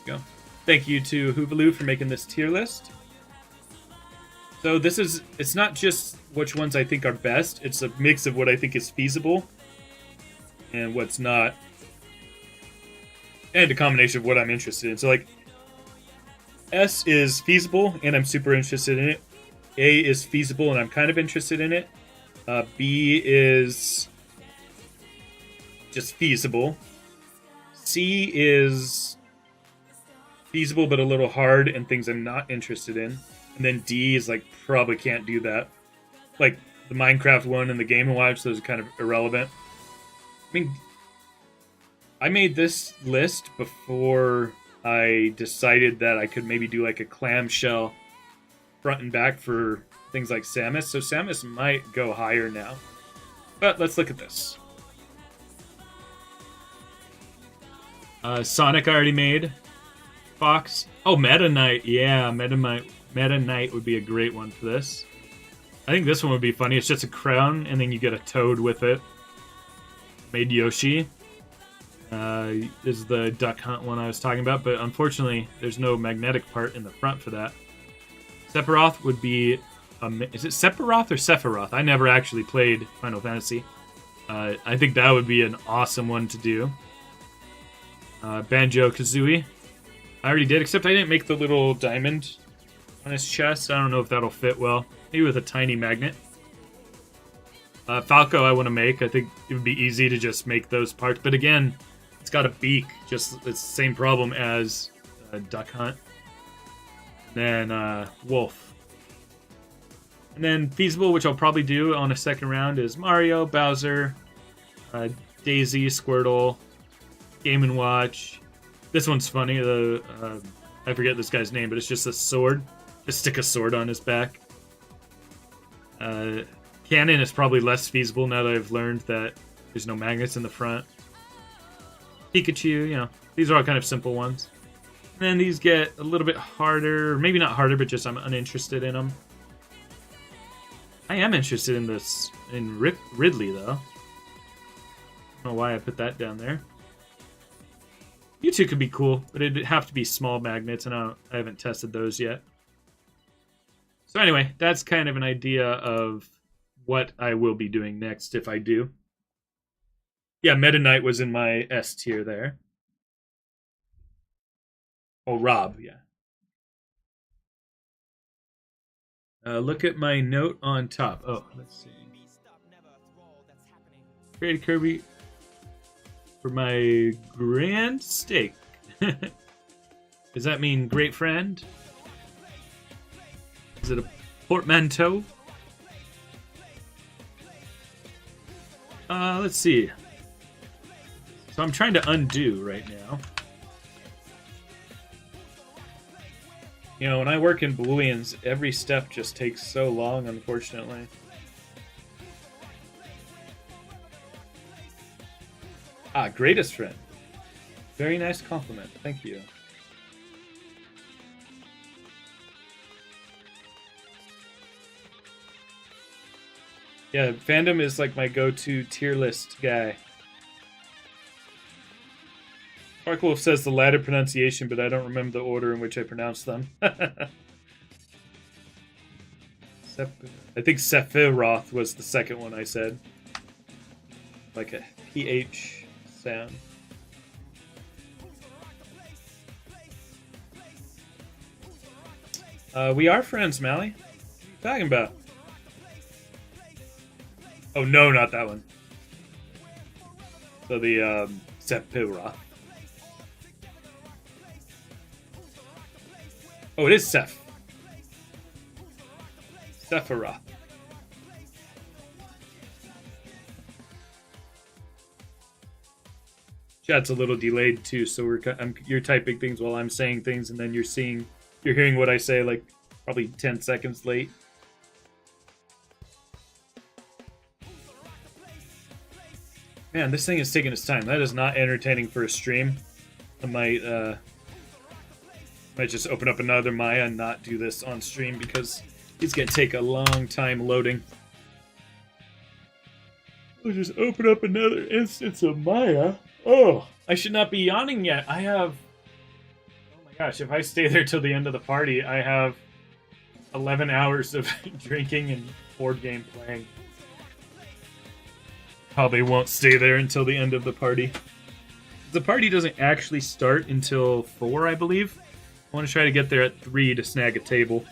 There we go. Thank you to Hoovaloo for making this tier list. So it's not just which ones I think are best, it's a mix of what I think is feasible and what's not. And a combination of what I'm interested in. So, like, S is feasible, and I'm super interested in it. A is feasible, and I'm kind of interested in it. B is just feasible. C is feasible, but a little hard, and things I'm not interested in. And then D is, like, probably can't do that. Like, the Minecraft one and the Game & Watch, those are kind of irrelevant. I mean, I made this list before I decided that I could maybe do like a clamshell front and back for things like Samus. So Samus might go higher now. But let's look at this. Sonic I already made. Fox. Oh, Meta Knight. Yeah, Meta Knight would be a great one for this. I think this one would be funny. It's just a crown, and then you get a toad with it. Made Yoshi. Is the duck hunt one I was talking about, but unfortunately there's no magnetic part in the front for that. Sephiroth would be is it Sephiroth or Sephiroth? I never actually played Final Fantasy. I think that would be an awesome one to do. Banjo-Kazooie I already did, except I didn't make the little diamond on his chest. I don't know if that'll fit well. Maybe with a tiny magnet. Falco I want to make. I think it would be easy to just make those parts, but again, it's got a beak, just it's the same problem as Duck Hunt. And then Wolf. And then feasible, which I'll probably do on a second round, is Mario, Bowser, Daisy, Squirtle, Game & Watch. This one's funny. I forget this guy's name, but it's just a sword. Just stick a sword on his back. Cannon is probably less feasible now that I've learned that there's no magnets in the front. Pikachu, you know, these are all kind of simple ones. And then these get a little bit harder, maybe not harder, but just I'm uninterested in them. I am interested in this, in Ridley, though. I don't know why I put that down there. Mewtwo could be cool, but it'd have to be small magnets, and I haven't tested those yet. So anyway, that's kind of an idea of what I will be doing next if I do. Yeah, Meta Knight was in my S tier there. Oh, Rob, yeah. Look at my note on top. Oh, let's see. Created Kirby for my grand steak. Does that mean great friend? Is it a portmanteau? Let's see. So I'm trying to undo right now. You know, when I work in Booleans, every step just takes so long, unfortunately. Ah, greatest friend. Very nice compliment. Thank you. Yeah, fandom is like my go-to tier list guy. Sparkwolf says the latter pronunciation, but I don't remember the order in which I pronounced them. I think Sephiroth was the second one I said. Like a PH sound. We are friends, Mally. What are you talking about? Oh, no, not that one. So the, Sephiroth. Oh, it is Seph. Sephiroth. Chat's a little delayed too, so you're typing things while I'm saying things, and then you're hearing what I say like probably 10 seconds late. Man, this thing is taking its time. That is not entertaining for a stream. I might just open up another Maya and not do this on stream because it's gonna take a long time loading. I'll just open up another instance of Maya. Oh, I should not be yawning yet. I have... Oh my gosh, if I stay there till the end of the party, I have 11 hours of drinking and board game playing. Probably won't stay there until the end of the party. The party doesn't actually start until 4, I believe. I want to try to get there at 3 to snag a table.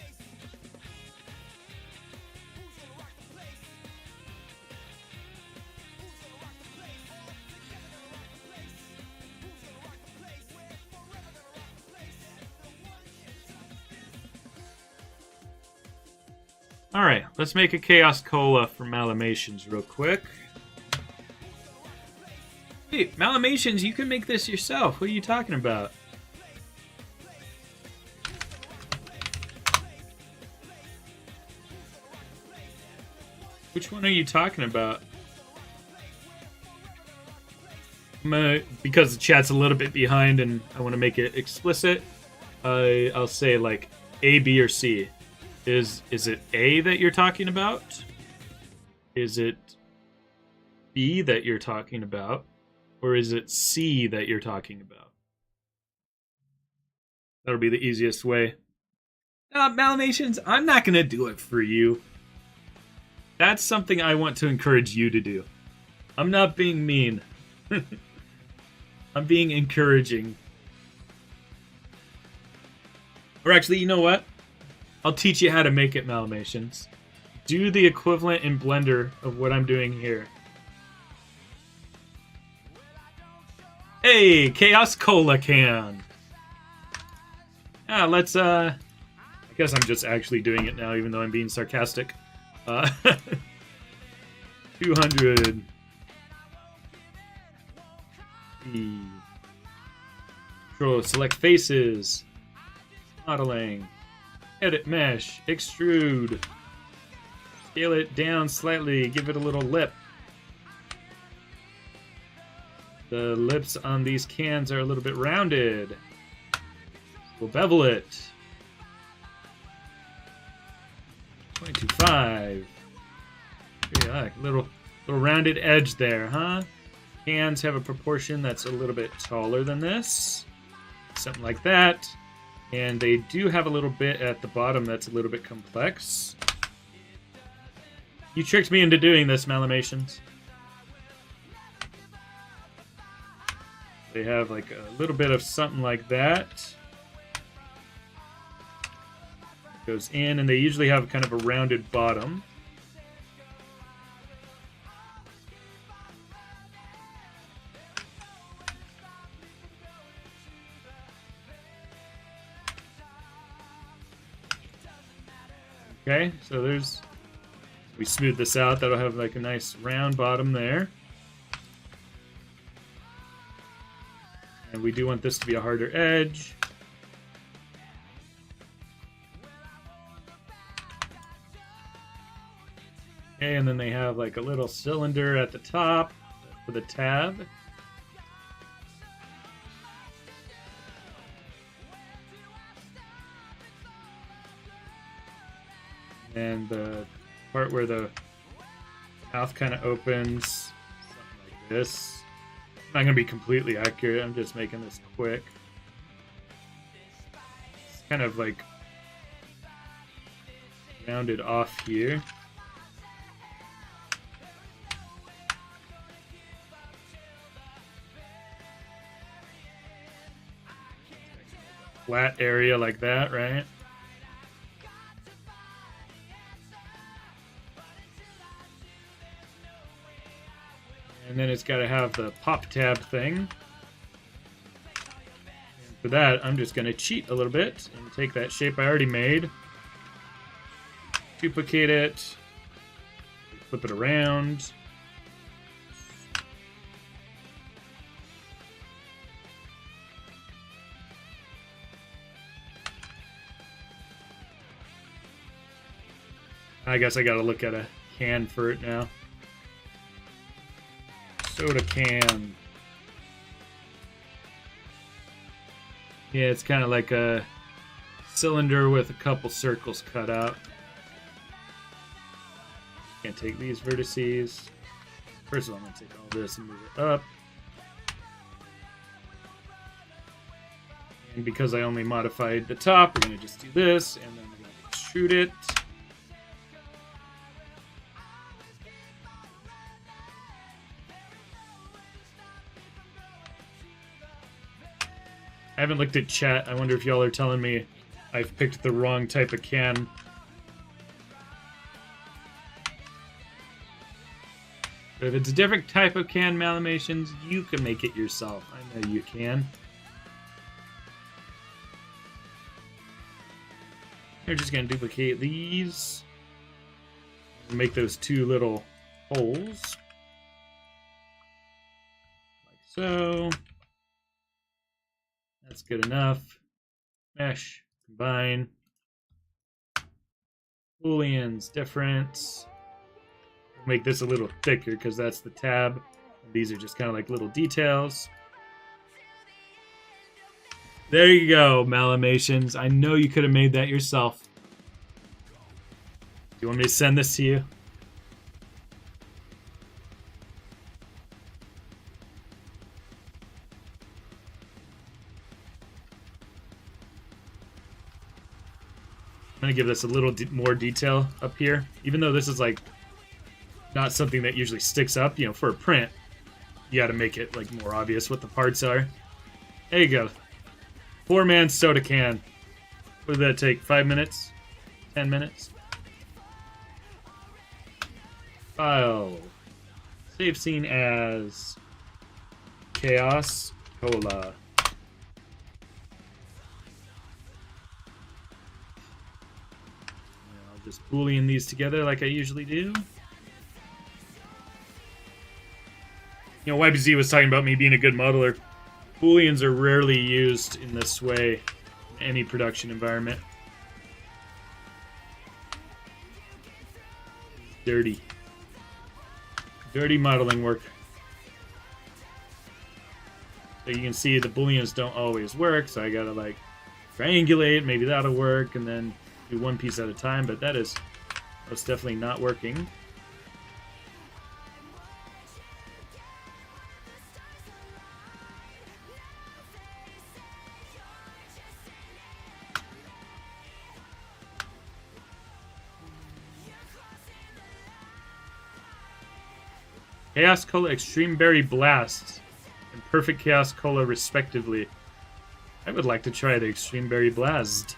Alright, let's make a Chaos Cola for Malamations real quick. Hey, Malamations, you can make this yourself. What are you talking about? Which one are you talking about? Because the chat's a little bit behind and I want to make it explicit, I'll say like A, B, or C. Is it A that you're talking about? Is it B that you're talking about? Or is it C that you're talking about? That'll be the easiest way. Malamations, I'm not going to do it for you. That's something I want to encourage you to do. I'm not being mean. I'm being encouraging. Or actually, you know what? I'll teach you how to make it, Malamations. Do the equivalent in Blender of what I'm doing here. Hey, Chaos Cola can. Let's, I guess I'm just actually doing it now, even though I'm being sarcastic. 200. Control, select faces. Modeling. Edit mesh. Extrude. Scale it down slightly. Give it a little lip. The lips on these cans are a little bit rounded. We'll bevel it. 0.25. Yeah, little rounded edge there, huh? Cans have a proportion that's a little bit taller than this. Something like that. And they do have a little bit at the bottom that's a little bit complex. You tricked me into doing this, Malamations. They have like a little bit of something like that. Goes in, and they usually have kind of a rounded bottom. Okay, so we smooth this out. That'll have like a nice round bottom there. And we do want this to be a harder edge. Okay, and then they have like a little cylinder at the top for the tab. And the part where the mouth kind of opens, something like this. I'm not going to be completely accurate, I'm just making this quick. It's kind of like rounded off here. Flat area like that, right? And then it's got to have the pop tab thing. And for that, I'm just going to cheat a little bit and take that shape I already made, duplicate it, flip it around. I guess I got to look at a can for it now. Soda can. Yeah, it's kind of like a cylinder with a couple circles cut out. Can't take these vertices. First of all, I'm going to take all this and move it up. And because I only modified the top, we're going to just do this, and then we're going to extrude it. I haven't looked at chat. I wonder if y'all are telling me I've picked the wrong type of can. But if it's a different type of can, Malamations, you can make it yourself. I know you can. We're just going to duplicate these. Make those two little holes. Like so. That's good enough. Mesh, combine. Booleans, difference. We'll make this a little thicker because that's the tab. And these are just kind of like little details. There you go, Malamations. I know you could have made that yourself. Do you want me to send this to you? I'm going to give this a little more detail up here. Even though this is like not something that usually sticks up, you know, for a print, you got to make it like more obvious what the parts are. There you go. 4-man soda can. What did that take? 5 minutes? 10 minutes? File. Save scene as Chaos Cola. Just boolean these together like I usually do. You know, YBZ was talking about me being a good modeler. Booleans are rarely used in this way in any production environment. Dirty. Dirty modeling work. So you can see the booleans don't always work, so I gotta like triangulate, maybe that'll work, and then do one piece at a time, but that is most definitely not working. Chaos Cola Extreme Berry Blast and Perfect Chaos Cola respectively. I would like to try the Extreme Berry Blast.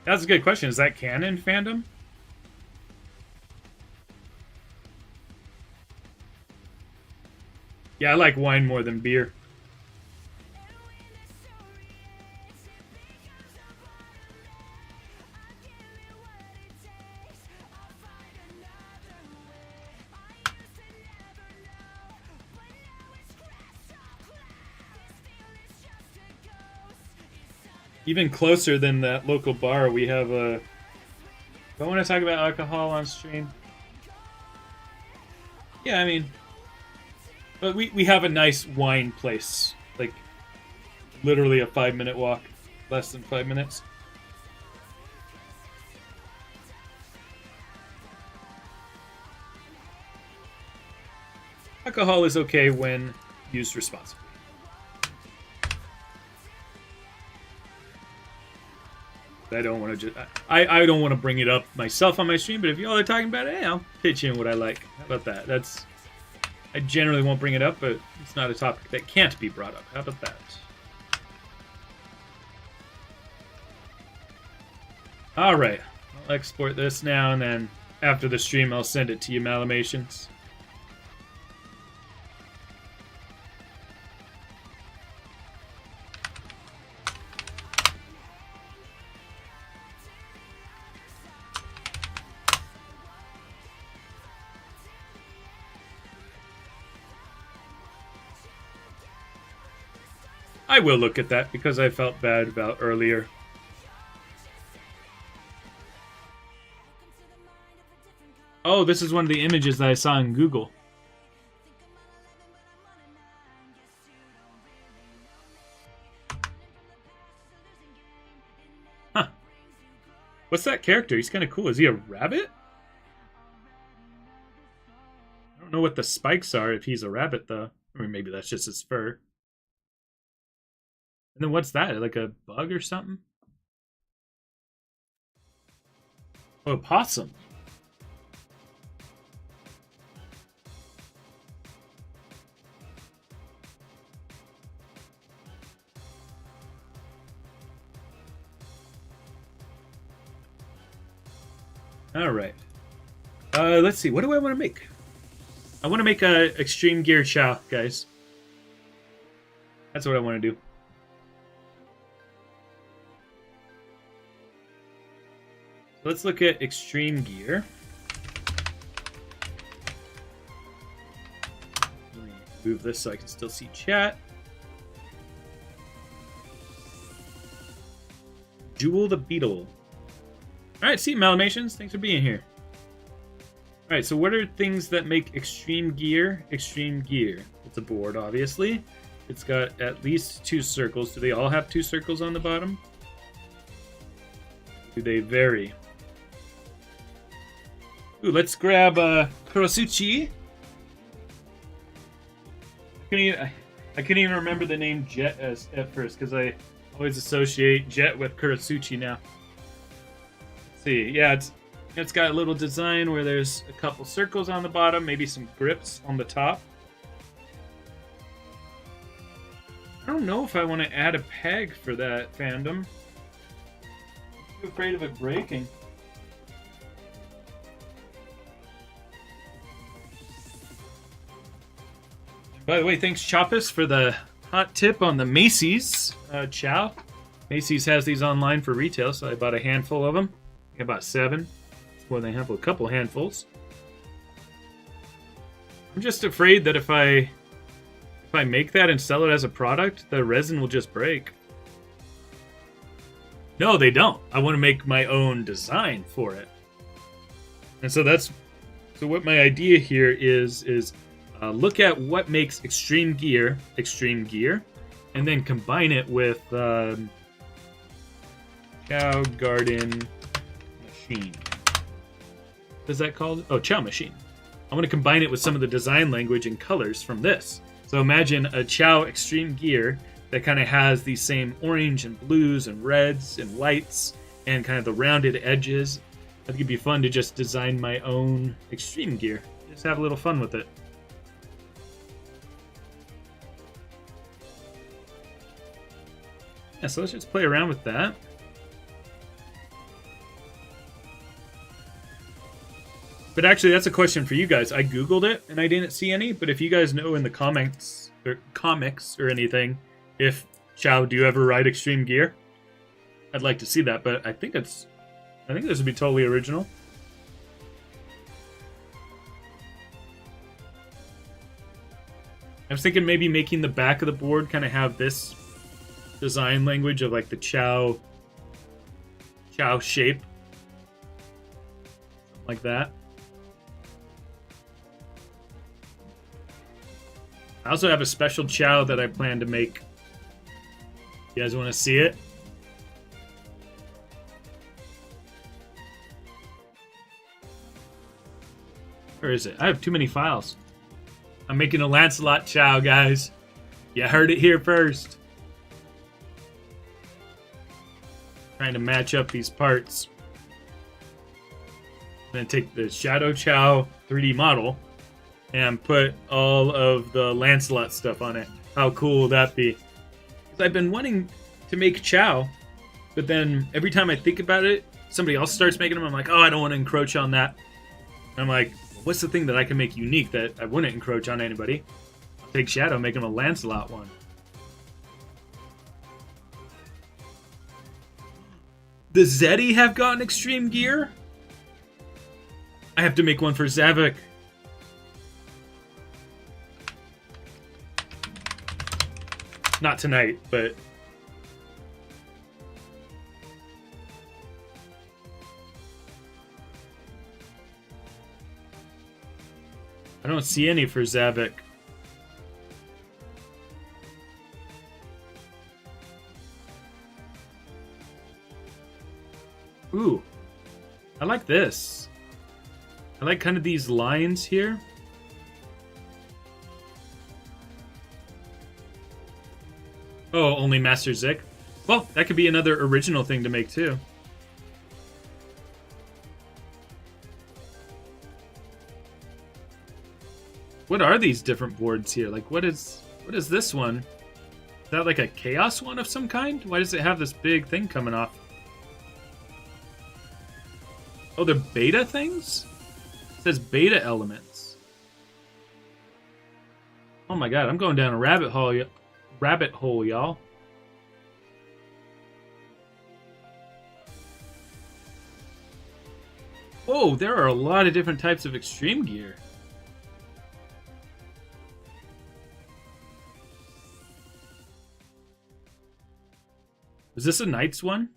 That's a good question. Is that canon fandom? Yeah, I like wine more than beer. even closer than that local bar, we have a... Do I want to talk about alcohol on stream? Yeah, I mean... But we have a nice wine place. Like, literally a 5-minute walk. Less than 5 minutes. Alcohol is okay when used responsibly. I don't want to just... I don't want to bring it up myself on my stream, but if y'all are talking about it, hey, I'll pitch in what I like. How about that? That's... I generally won't bring it up, but it's not a topic that can't be brought up. How about that? Alright. I'll export this now, and then after the stream, I'll send it to you, Malamations. I will look at that because I felt bad about earlier. Oh, this is one of the images that I saw in Google. Huh. What's that character? He's kind of cool. Is he a rabbit? I don't know what the spikes are if he's a rabbit, though. Or maybe that's just his fur. And then what's that? Like a bug or something? Oh, a possum. All right. Let's see. What do I want to make? I want to make a Extreme Gear Chow, guys. That's what I want to do. Let's look at Extreme Gear. Let me move this so I can still see chat. Jewel the Beetle. Alright, see, Malamations, thanks for being here. Alright, so what are things that make Extreme Gear Extreme Gear? It's a board, obviously. It's got at least 2 circles. Do they all have 2 circles on the bottom? Do they vary? Ooh, let's grab Kurosuchi. I couldn't even remember the name Jet at first because I always associate Jet with Kurosuchi now. Let's see, yeah, it's got a little design where there's a couple circles on the bottom, maybe some grips on the top. I don't know if I want to add a peg for that fandom. I'm too afraid of it breaking. By the way, thanks Choppus for the hot tip on the Macy's chow. Macy's has these online for retail, so I bought a handful of them. I bought 7. It's more than a handful, a couple handfuls. I'm just afraid that if I make that and sell it as a product, the resin will just break. No, they don't. I want to make my own design for it. And so what my idea here is look at what makes Extreme Gear, and then combine it with Chow Garden Machine. What is that called? Oh, Chow Machine. I want to combine it with some of the design language and colors from this. So imagine a Chow Extreme Gear that kind of has these same orange and blues and reds and whites and kind of the rounded edges. I think it'd be fun to just design my own Extreme Gear. Just have a little fun with it. Yeah, so let's just play around with that. But actually, that's a question for you guys. I Googled it, and I didn't see any. But if you guys know in the comments or anything, if Chow, do you ever ride Extreme Gear? I'd like to see that. But I think this would be totally original. I was thinking maybe making the back of the board kind of have this design language of like the Chow shape. Something like that. I also have a special Chow that I plan to make. You guys want to see it? Where is it? I have too many files. I'm making a Lancelot Chow, guys. You heard it here first. Trying to match up these parts. I'm going to take the Shadow Chow 3D model and put all of the Lancelot stuff on it. How cool would that be? Because I've been wanting to make Chow, but then every time I think about it, somebody else starts making them. I'm like, oh, I don't want to encroach on that. And I'm like, what's the thing that I can make unique that I wouldn't encroach on anybody? I'll take Shadow, make him a Lancelot one. Does Zeddy have gotten extreme gear? I have to make one for Zavik. Not tonight, but... I don't see any for Zavik. Ooh. I like this. I like kind of these lines here. Oh, only Master Zik? Well, that could be another original thing to make too. What are these different boards here? Like, what is this one? Is that like a chaos one of some kind? Why does it have this big thing coming off? Oh, they're beta things? It says beta elements. Oh my god, I'm going down a rabbit hole, y'all. Oh, there are a lot of different types of extreme gear. Is this a Knights one?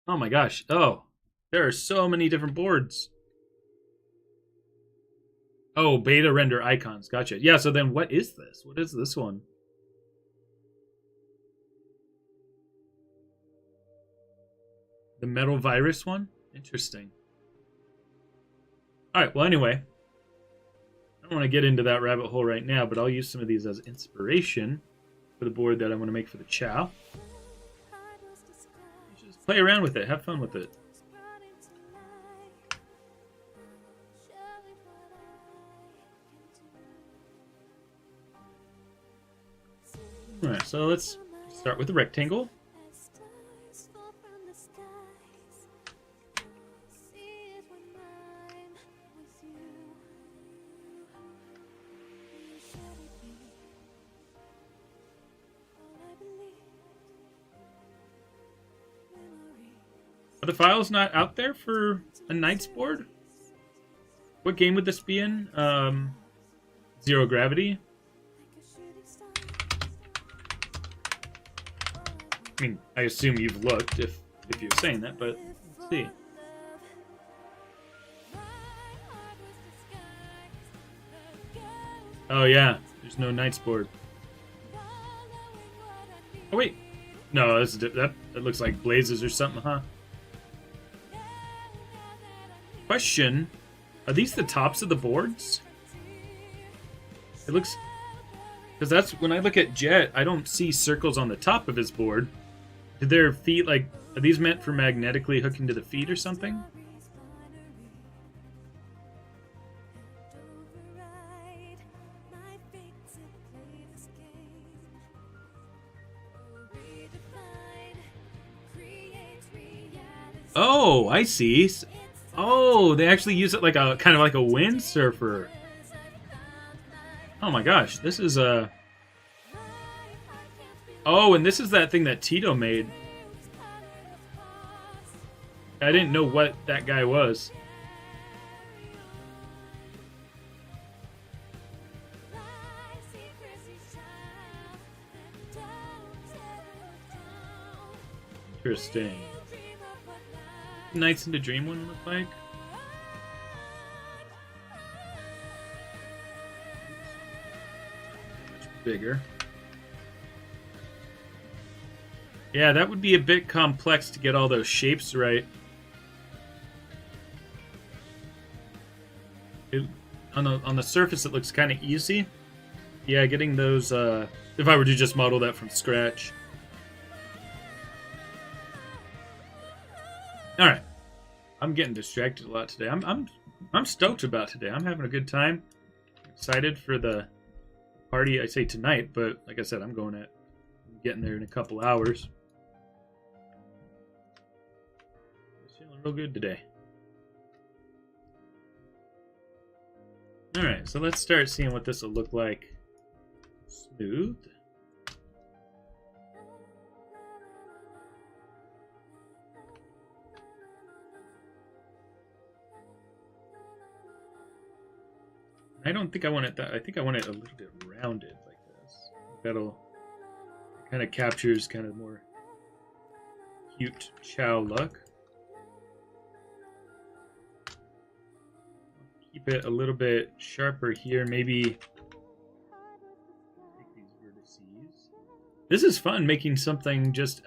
Oh my gosh. Oh, there are so many different boards. Oh, beta render icons. Gotcha. Yeah, so then what is this? What is this one? The Metal Virus one? Interesting. Alright, well anyway. I don't want to get into that rabbit hole right now, but I'll use some of these as inspiration for the board that I want to make for the Chow. Just play around with it. Have fun with it. Alright, so let's start with the rectangle. Are the files not out there for a Knights board? What game would this be in? Zero Gravity? I mean, I assume you've looked if you're saying that, but let's see. Oh yeah, there's no Knights board. Oh wait, no, that looks like Blazes or something, huh? Question: are these the tops of the boards? It looks, because that's when I look at Jet, I don't see circles on the top of his board. Did their feet, like, are these meant for magnetically hooking to the feet or something? Oh, I see. Oh, they actually use it like a kind of like a windsurfer. Oh my gosh, this is a. Oh, and this is that thing that Tito made. I didn't know what that guy was. Interesting. Nights into Dream one look like? Much bigger. Yeah, that would be a bit complex to get all those shapes right. On the surface, it looks kind of easy. Yeah, getting those. If I were to just model that from scratch. All right, I'm getting distracted a lot today. I'm stoked about today. I'm having a good time. Excited for the party. I say tonight, but like I said, I'm getting there in a couple hours. Feeling real good today. All right, so let's start seeing what this will look like. Smooth. I don't think I want it that. I think I want it a little bit rounded like this. That'll kind of captures kind of more cute chow look. Keep it a little bit sharper here. Maybe take these vertices. This is fun making something just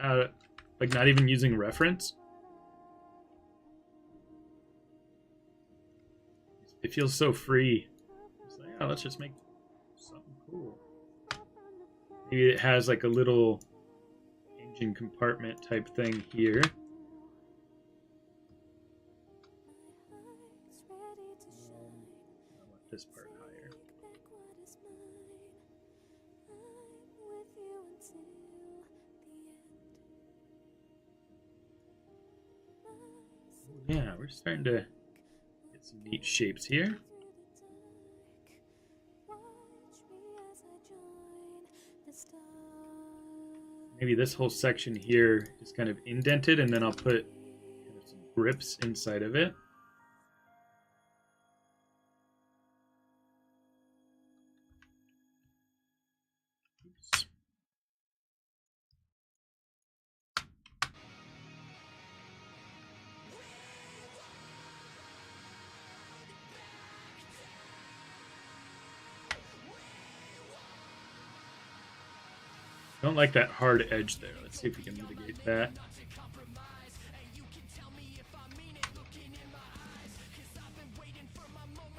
like not even using reference. It feels so free. It's like, oh, let's just make something cool. Maybe it has like a little engine compartment type thing here. This part higher. Yeah, we're starting to get some neat shapes here. Maybe this whole section here is kind of indented, and then I'll put kind of some grips inside of it. Don't like that hard edge there. Let's see if we can mitigate that.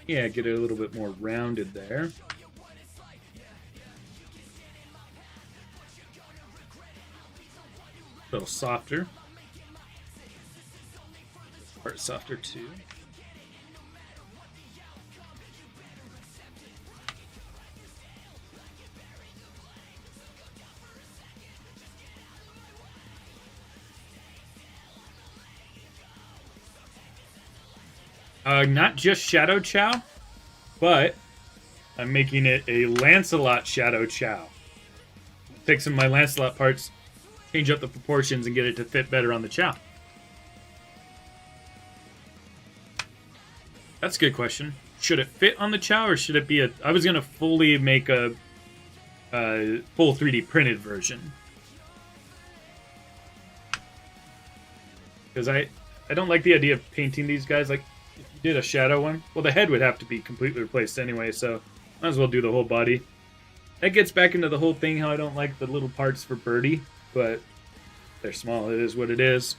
Yeah, get it a little bit more rounded there. A little softer. Part softer too. Not just Shadow Chow, but I'm making it a Lancelot Shadow Chow. Take some of my Lancelot parts, change up the proportions, and get it to fit better on the Chow. That's a good question. Should it fit on the Chow, or should it be a... I was going to fully make a full 3D printed version. Because I don't like the idea of painting these guys like... If you did a shadow one, well, the head would have to be completely replaced anyway, so might as well do the whole body. That gets back into the whole thing how I don't like the little parts for Birdie, but they're small. It is what it is.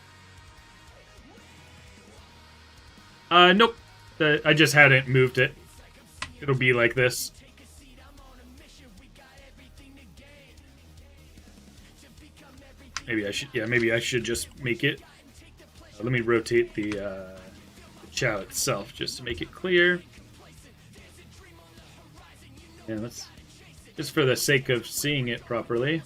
Nope. I just hadn't moved it. It'll be like this. Maybe I should. Yeah, maybe I should just make it. Let me rotate the Chow itself just to make it clear. And let's, just for the sake of seeing it properly.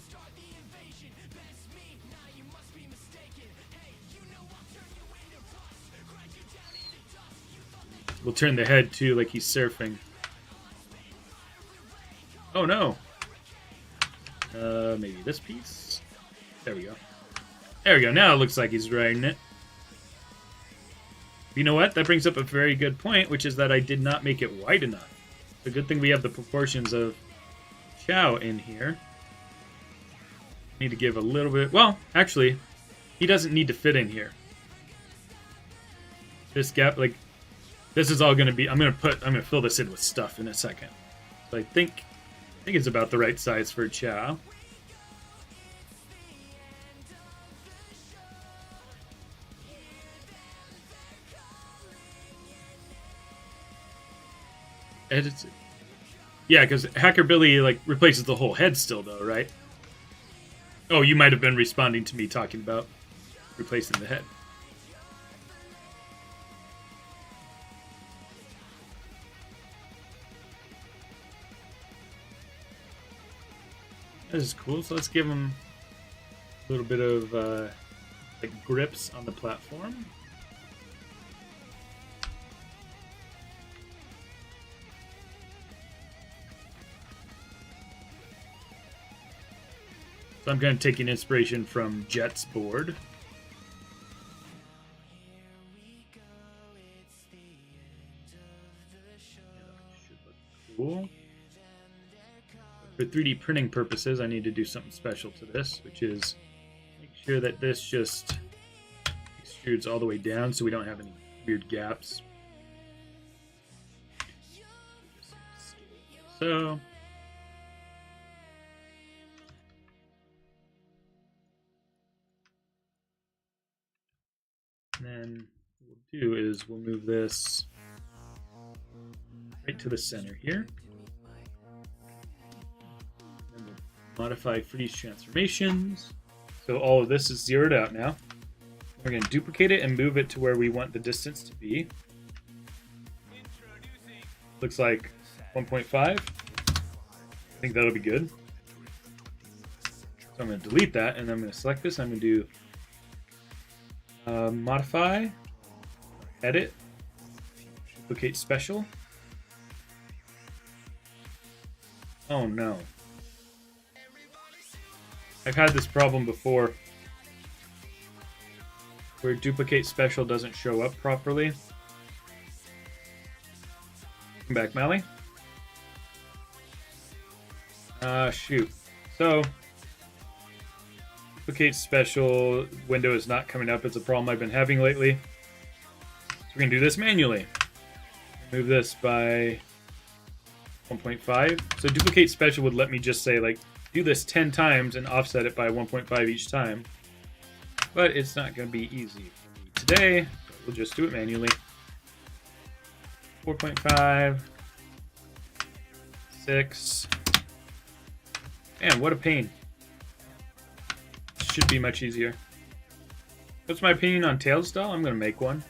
We'll turn the head too, like he's surfing. Oh no! Maybe this piece? There we go. There we go, now it looks like he's riding it. You know what? That brings up a very good point, which is that I did not make it wide enough. It's a good thing we have the proportions of Chow in here. Need to give a little bit... Well, actually, he doesn't need to fit in here. This gap, like, this is all going to be... I'm going to fill this in with stuff in a second. So I think it's about the right size for Chow. Edits it. Yeah, because Hacker Billy, like, replaces the whole head still, though, right? Oh, you might have been responding to me talking about replacing the head. This is cool, so let's give him a little bit of like grips on the platform. So I'm kind of taking inspiration from Jet's board. Should look cool. For 3D printing purposes, I need to do something special to this, which is make sure that this just extrudes all the way down so we don't have any weird gaps. So... and then what we'll do is we'll move this right to the center here. And we'll modify freeze transformations. So all of this is zeroed out now. We're going to duplicate it and move it to where we want the distance to be. Looks like 1.5. I think that'll be good. So I'm going to delete that and I'm going to select this. I'm going to do modify, edit, duplicate special. Oh no. I've had this problem before where duplicate special doesn't show up properly. Come back, Mally. Shoot. So duplicate special window is not coming up. It's a problem I've been having lately. So we're going to do this manually. Move this by 1.5. So duplicate special would let me just say, like, do this 10 times and offset it by 1.5 each time. But it's not going to be easy for me today. So we'll just do it manually. 4.5. 6. Man, what a pain. Should be much easier. What's my opinion on Tails doll? I'm going to make one.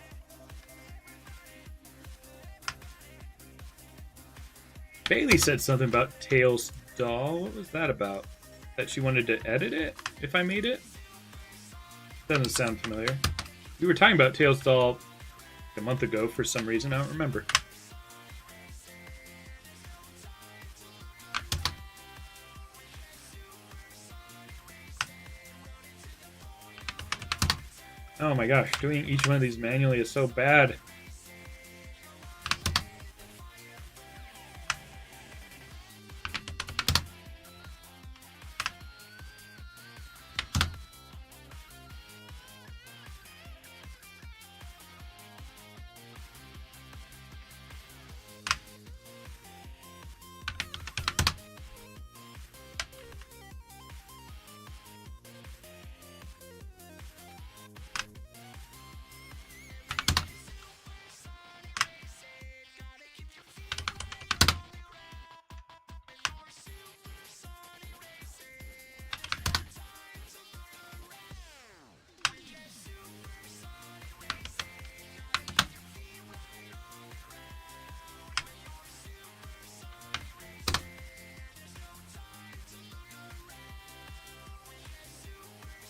Bailey said something about Tails doll. What was that about? That she wanted to edit it if I made it? Doesn't sound familiar. We were talking about Tails doll a month ago for some reason. I don't remember. Oh my gosh, doing each one of these manually is so bad.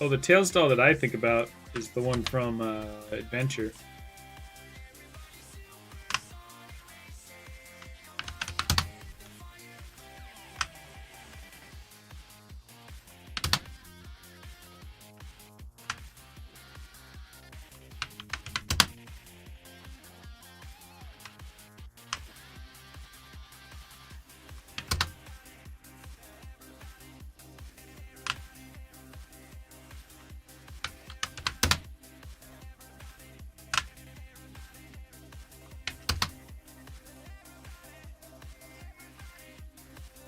Oh, the Tails doll that I think about is the one from Adventure.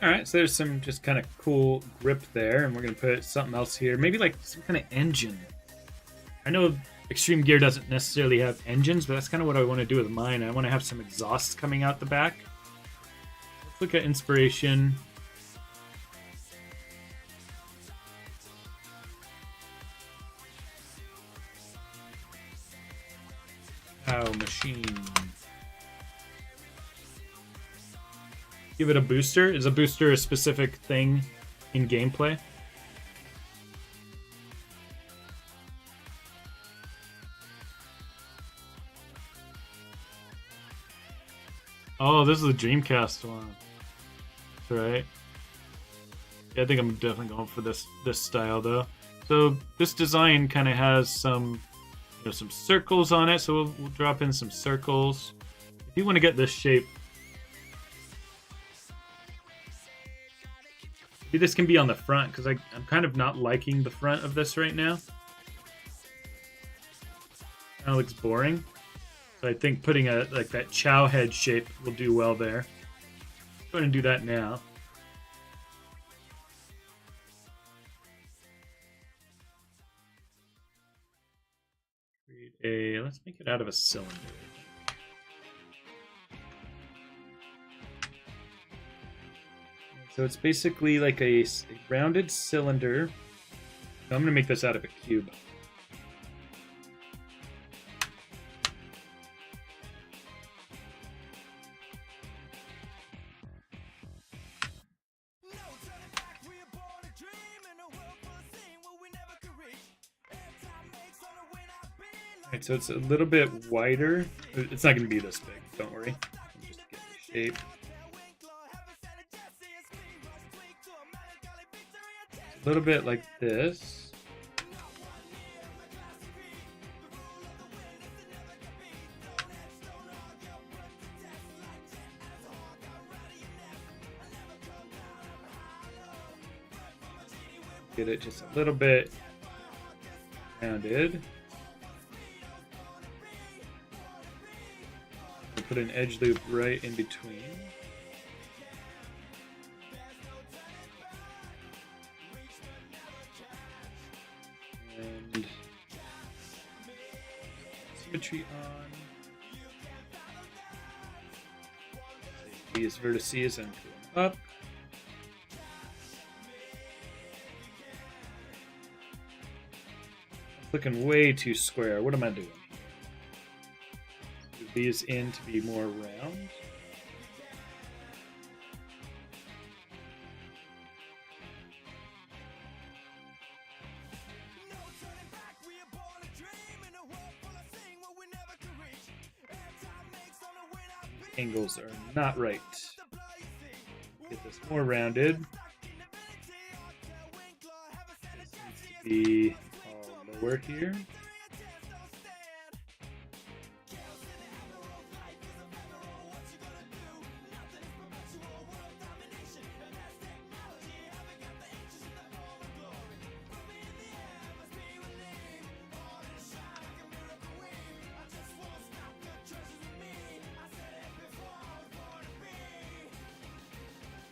All right, so there's some just kind of cool grip there, and we're gonna put something else here. Maybe like some kind of engine. I know Extreme Gear doesn't necessarily have engines, but that's kind of what I want to do with mine. I want to have some exhausts coming out the back. Let's look at inspiration. Oh, machine. Give it a booster. Is a booster a specific thing in gameplay? Oh, this is the Dreamcast one. That's right. Yeah, I think I'm definitely going for this style though. So this design kind of has some, some circles on it. So we'll drop in some circles. If you want to get this shape, maybe this can be on the front because I'm kind of not liking the front of this right now. Kind of looks boring. So I think putting like that chow head shape will do well there. Go ahead and do that now. Create let's make it out of a cylinder. So it's basically like a rounded cylinder. I'm going to make this out of a cube. Alright, so it's a little bit wider. It's not going to be this big, don't worry. I'll just get the shape. A little bit like this. Get it just a little bit rounded. Put an edge loop right in between. And symmetry on. These vertices and pull them up. Looking way too square. What am I doing? Move these in to be more round. Angles are not right. Get this more rounded. This needs to be all lower here.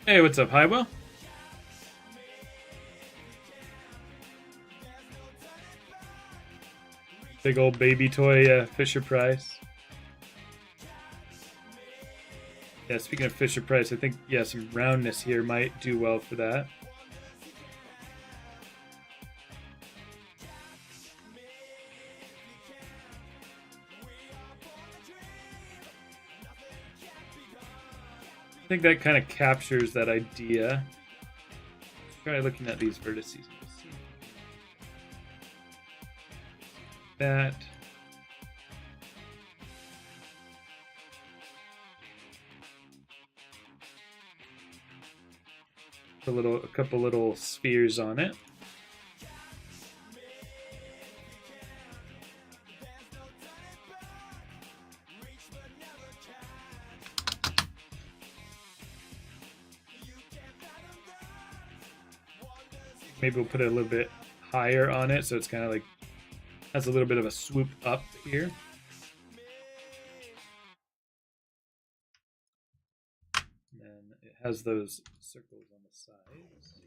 Hey, what's up, Highwell? Big old baby toy Fisher Price. Yeah, speaking of Fisher Price, I think, yeah, some roundness here might do well for that. I think that kind of captures that idea. Let's try looking at these vertices. That. A couple little spheres on it. Maybe we'll put it a little bit higher on it, so it's kind of like has a little bit of a swoop up here. And then it has those circles on the sides.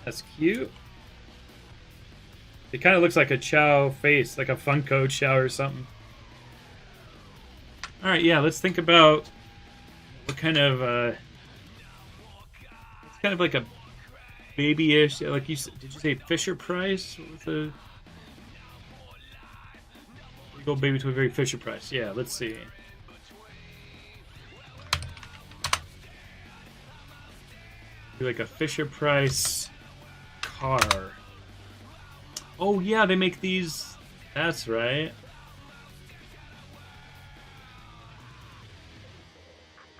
That's cute. It kind of looks like a Chow face, like a Funko Chow or something. All right, yeah, let's think about what kind of it's kind of like a babyish, like you did you say Fisher Price? What was the go baby to a very Fisher Price? Yeah, let's see. Like a Fisher Price car. Oh yeah, they make these. That's right.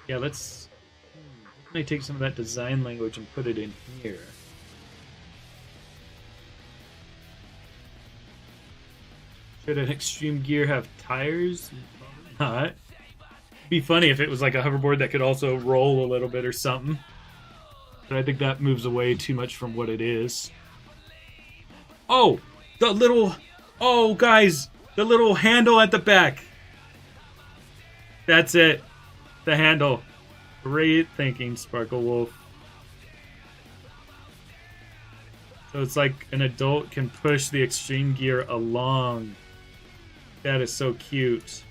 Yeah, let's. Let me take some of that design language and put it in here. Should an extreme gear have tires? Not. It'd be funny if it was like a hoverboard that could also roll a little bit or something. But I think that moves away too much from what it is. Oh! The little... Oh, guys! The little handle at the back! That's it. The handle. Great thinking, Sparkle Wolf. So it's like an adult can push the extreme gear along. That is so cute.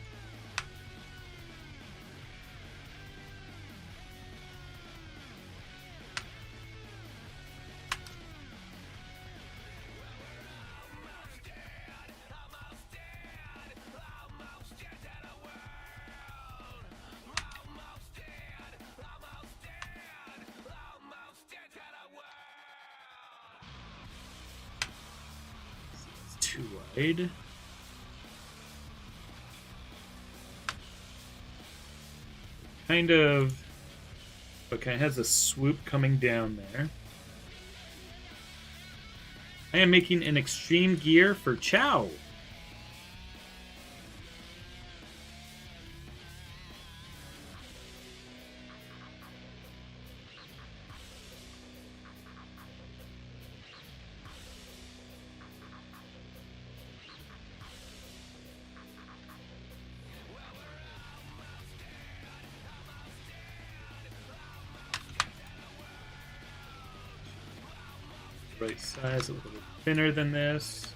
Too wide. Kind of. Okay, it has a swoop coming down there. I am making an extreme gear for Chow. Right size, a little bit thinner than this.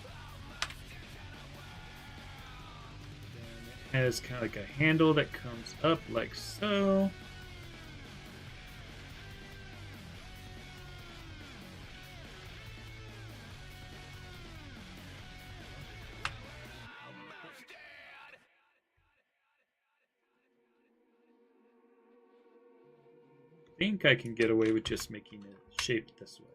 Then it has kind of like a handle that comes up like so. I think I can get away with just making it shaped this way.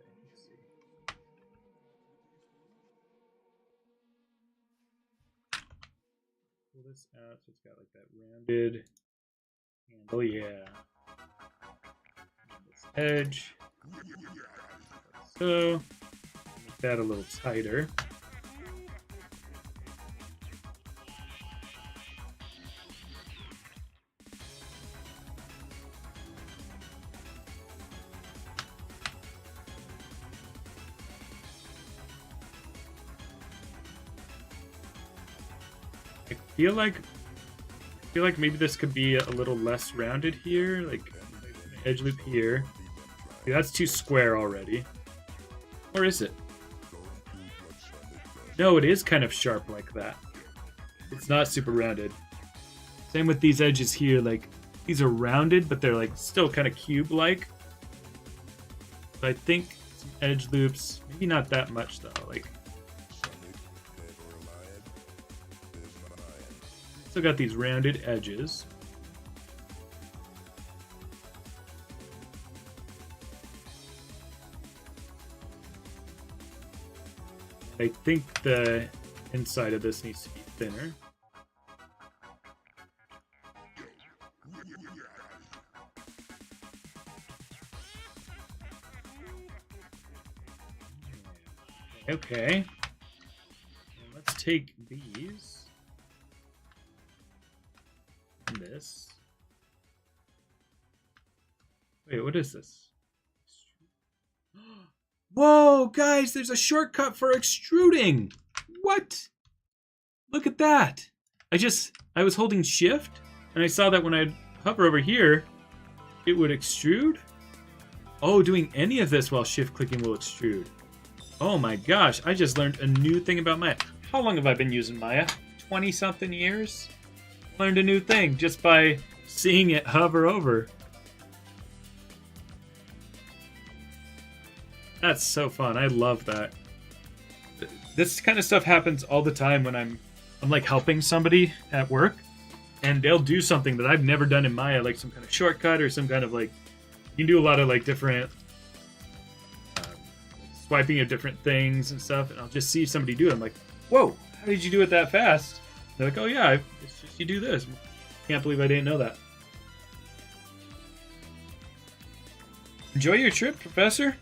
Pull this out so it's got like that rounded handle, yeah. This edge. So, make that a little tighter. I feel like maybe this could be a little less rounded here, like edge loop here. See, that's too square already. Or is it? No, it is kind of sharp like that. It's not super rounded. Same with these edges here, like these are rounded, but they're like still kind of cube-like. So I think some edge loops, maybe not that much though, like still got these rounded edges. I think the inside of this needs to be thinner. Okay. And let's take these. This. Wait, what is this? Whoa, guys, there's a shortcut for extruding. What? Look at that. I was holding shift and I saw that when I hover over here, it would extrude. Oh, doing any of this while shift clicking will extrude. Oh my gosh, I just learned a new thing about Maya. How long have I been using Maya? 20 something years? Learned a new thing just by seeing it hover over. That's so fun. I love that. This kind of stuff happens all the time when I'm like helping somebody at work, and they'll do something that I've never done in Maya, like some kind of shortcut or some kind of like, you can do a lot of like different swiping of different things and stuff, and I'll just see somebody do it. I'm like, whoa, how did you do it that fast? They're like, oh yeah, it's just you do this. Can't believe I didn't know that. Enjoy your trip, Professor.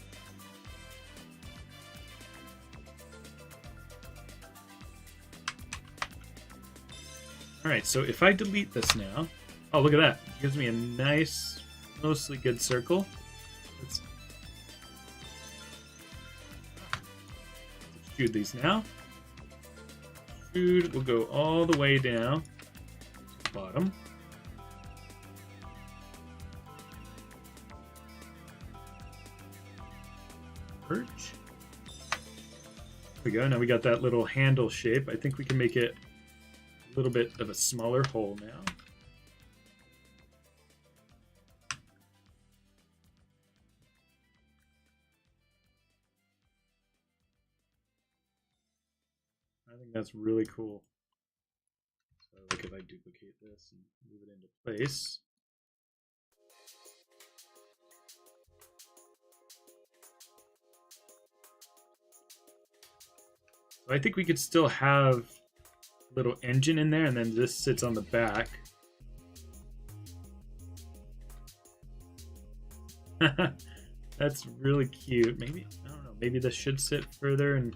Alright, so if I delete this now... Oh, look at that. It gives me a nice, mostly good circle. Let's extrude these now. Extrude will go all the way down to the bottom. Perch. There we go. Now we got that little handle shape. I think we can make it a little bit of a smaller hole now. I think that's really cool. So like if I duplicate this and move it into place. So I think we could still have little engine in there, and then this sits on the back. That's really cute. Maybe, I don't know, maybe this should sit further and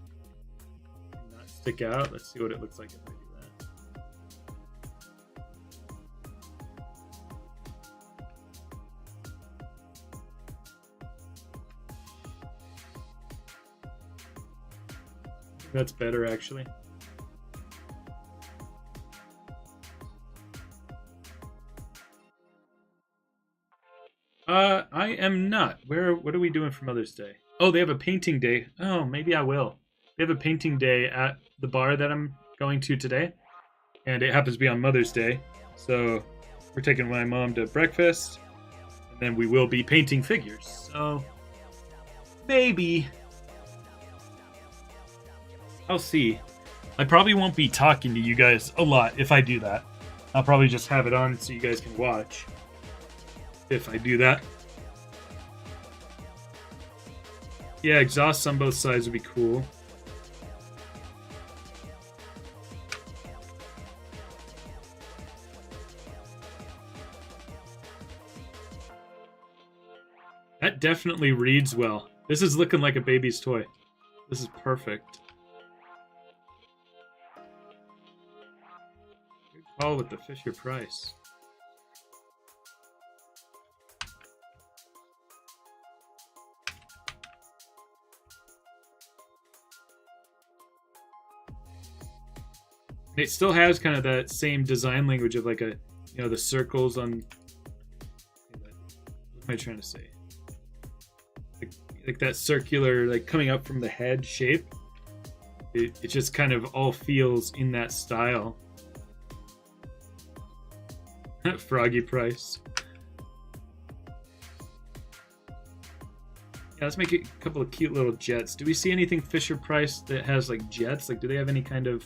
not stick out. Let's see what it looks like if I do that. That's better actually. I am not. What are we doing for Mother's Day? Oh, they have a painting day. Oh, maybe I will. They have a painting day at the bar that I'm going to today. And it happens to be on Mother's Day. So we're taking my mom to breakfast. And then we will be painting figures. So maybe. I'll see. I probably won't be talking to you guys a lot if I do that. I'll probably just have it on so you guys can watch. If I do that. Yeah, exhausts on both sides would be cool. That definitely reads well. This is looking like a baby's toy. This is perfect. Good call with the Fisher Price. It still has kind of that same design language of like a, you know, the circles on. What am I trying to say? Like that circular, like coming up from the head shape. It just kind of all feels in that style. Froggy Price. Yeah, let's make a couple of cute little jets. Do we see anything Fisher Price that has like jets? Like, do they have any kind of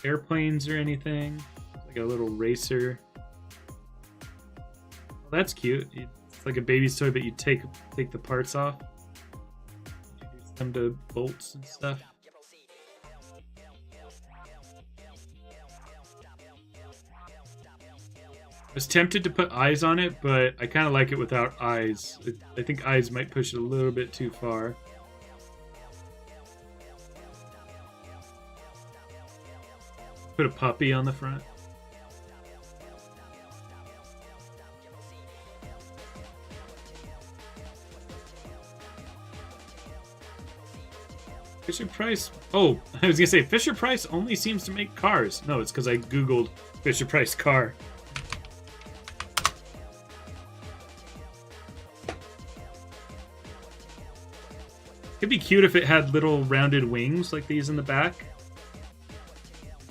airplanes or anything? Like a little racer. Well, that's cute. It's like a baby's toy, but you take the parts off. Introduce them to bolts and stuff. I was tempted to put eyes on it, but I kind of like it without eyes. I think eyes might push it a little bit too far. Put a puppy on the front. Fisher Price. Oh, I was gonna say Fisher Price only seems to make cars. No, it's because I googled Fisher Price car. It'd be cute if it had little rounded wings like these in the back.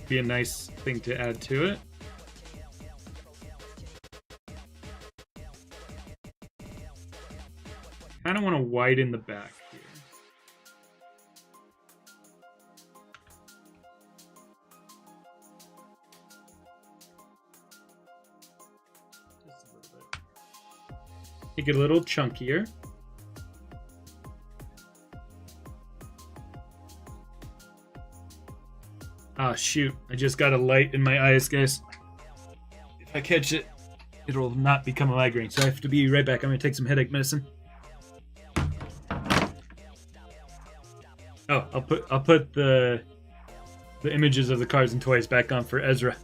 Be a nice thing to add to it. Kind of want to widen the back here. Just a little bit. Make it a little chunkier. Ah, shoot. I just got a light in my eyes, guys. If I catch it, it'll not become a migraine. So I have to be right back. I'm going to take some headache medicine. Oh, I'll put the images of the cars and toys back on for Ezra.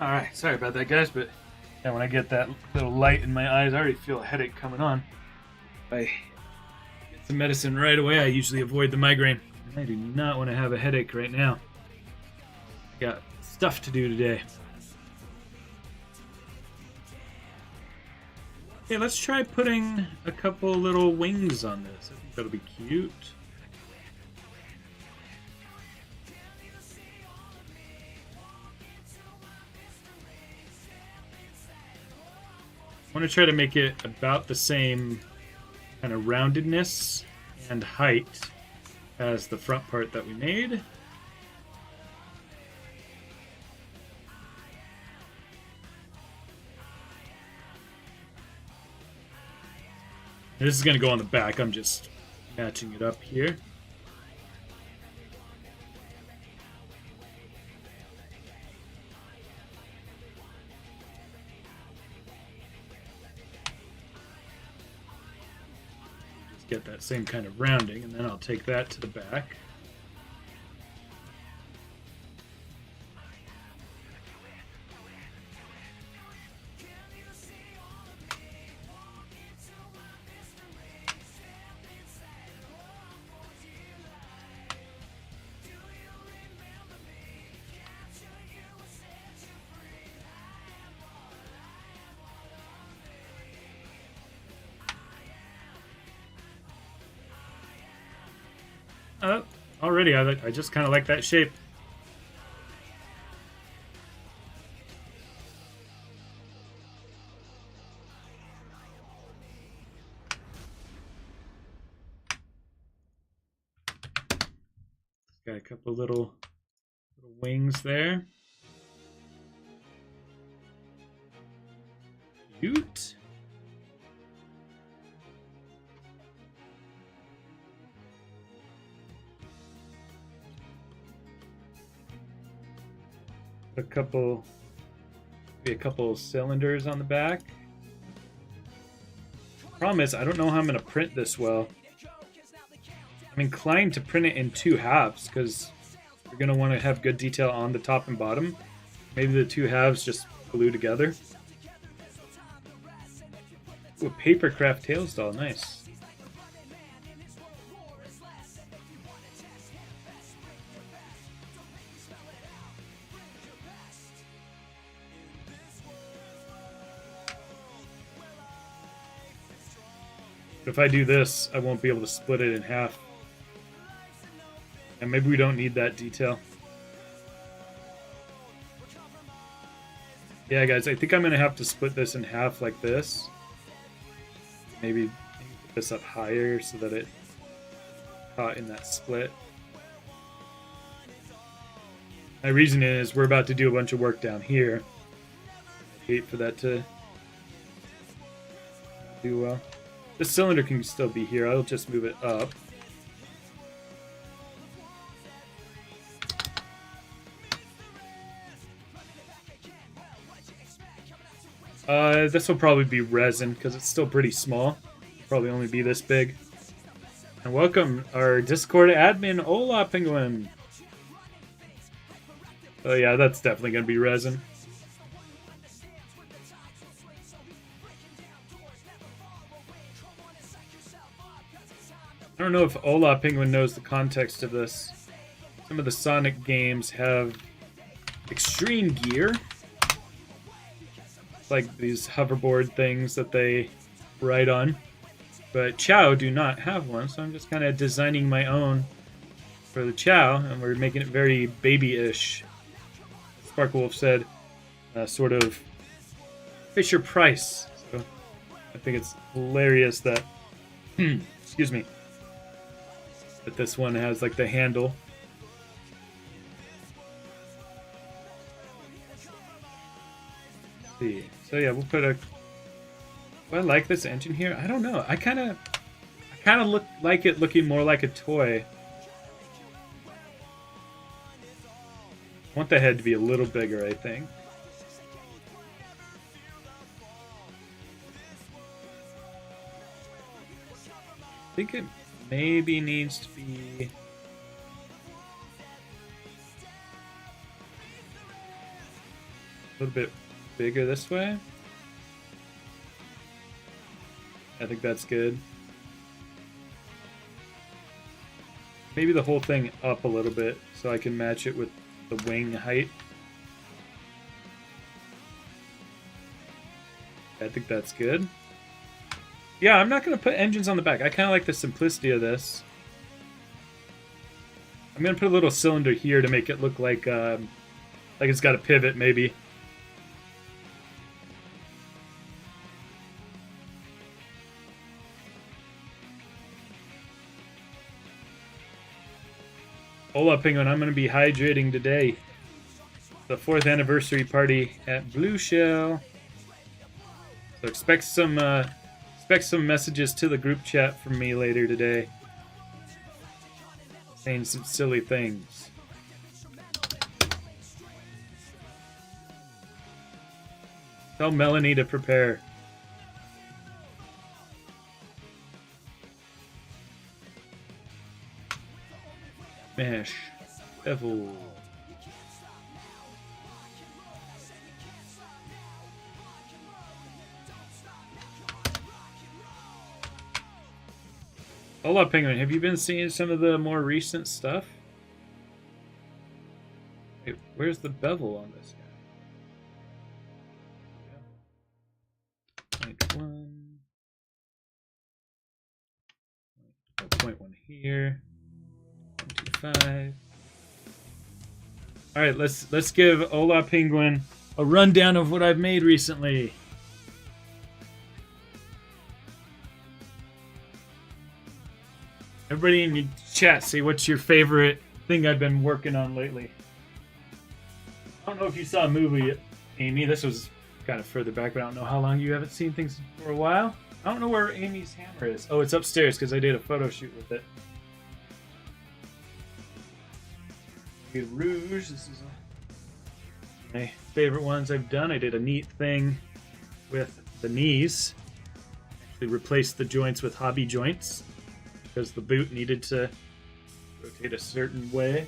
Alright, sorry about that, guys, but yeah, when I get that little light in my eyes, I already feel a headache coming on. If I get some medicine right away, I usually avoid the migraine. I do not want to have a headache right now. I got stuff to do today. Okay, let's try putting a couple little wings on this. I think that'll be cute. I want to try to make it about the same kind of roundedness and height as the front part that we made. This is going to go on the back. I'm just matching it up here. get that same kind of rounding, and then I'll take that to the back. Already, I just kind of like that shape. Got a couple little wings there. Cute. Maybe a couple cylinders on the back. Problem is, I don't know how I'm going to print this well. I'm inclined to print it in 2 halves because you're going to want to have good detail on the top and bottom. Maybe the 2 halves just glue together. Ooh, a papercraft tails doll, nice. But if I do this, I won't be able to split it in half. And maybe we don't need that detail. Yeah, guys, I think I'm going to have to split this in half like this. Maybe put this up higher so that it caught in that split. My reason is we're about to do a bunch of work down here. I hate for that to do well. This cylinder can still be here. I'll just move it up. This will probably be resin because it's still pretty small. Probably only be this big. And welcome our Discord admin, Ola Penguin. Oh yeah, that's definitely going to be resin. I don't know if Ola Penguin knows the context of this. Some of the Sonic games have extreme gear. Like these hoverboard things that they ride on. But Chow do not have one, so I'm just kind of designing my own for the Chow, and we're making it very baby-ish. Sparklewolf said, sort of Fisher Price. So I think it's hilarious that, excuse me, that this one has like the handle. Let's see. So yeah, we'll put a. Do I like this engine here? I don't know. I kind of look like it looking more like a toy. I want the head to be a little bigger, I think. I think it maybe needs to be a little bit bigger this way. I think that's good. Maybe the whole thing up a little bit so I can match it with the wing height. I think that's good. Yeah, I'm not going to put engines on the back. I kind of like the simplicity of this. I'm going to put a little cylinder here to make it look like it's got a pivot, maybe. Hola, Penguin. I'm going to be hydrating today. The 4th anniversary party at Blue Shell. So expect some messages to the group chat from me later today. Saying some silly things. Tell Melanie to prepare. Smash. Bevel. Hola, Penguin. Have you been seeing some of the more recent stuff? Hey, where's the bevel on this guy? 0.1. 0.1 here. 125. All right, let's give Hola Penguin a rundown of what I've made recently. Everybody in your chat, say what's your favorite thing I've been working on lately. I don't know if you saw a movie, Amy. This was kind of further back, but I don't know how long you haven't seen things for a while. I don't know where Amy's hammer is. Oh, it's upstairs because I did a photo shoot with it. Rouge. This is my favorite ones I've done. I did a neat thing with the knees. Actually replaced the joints with hobby joints because the boot needed to rotate a certain way in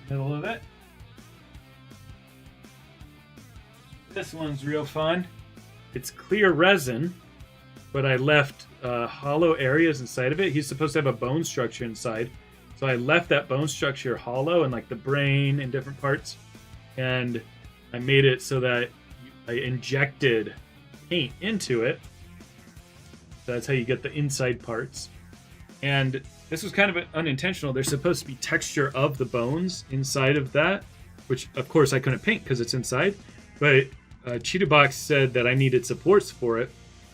the middle of it. This one's real fun. It's clear resin, but I left hollow areas inside of it. He's supposed to have a bone structure inside. So I left that bone structure hollow and like the brain and different parts. And I made it so that I injected paint into it. So that's how you get the inside parts. And this was kind of unintentional. There's supposed to be texture of the bones inside of that, which of course I couldn't paint because it's inside. But Cheetah Box said that I needed supports for it,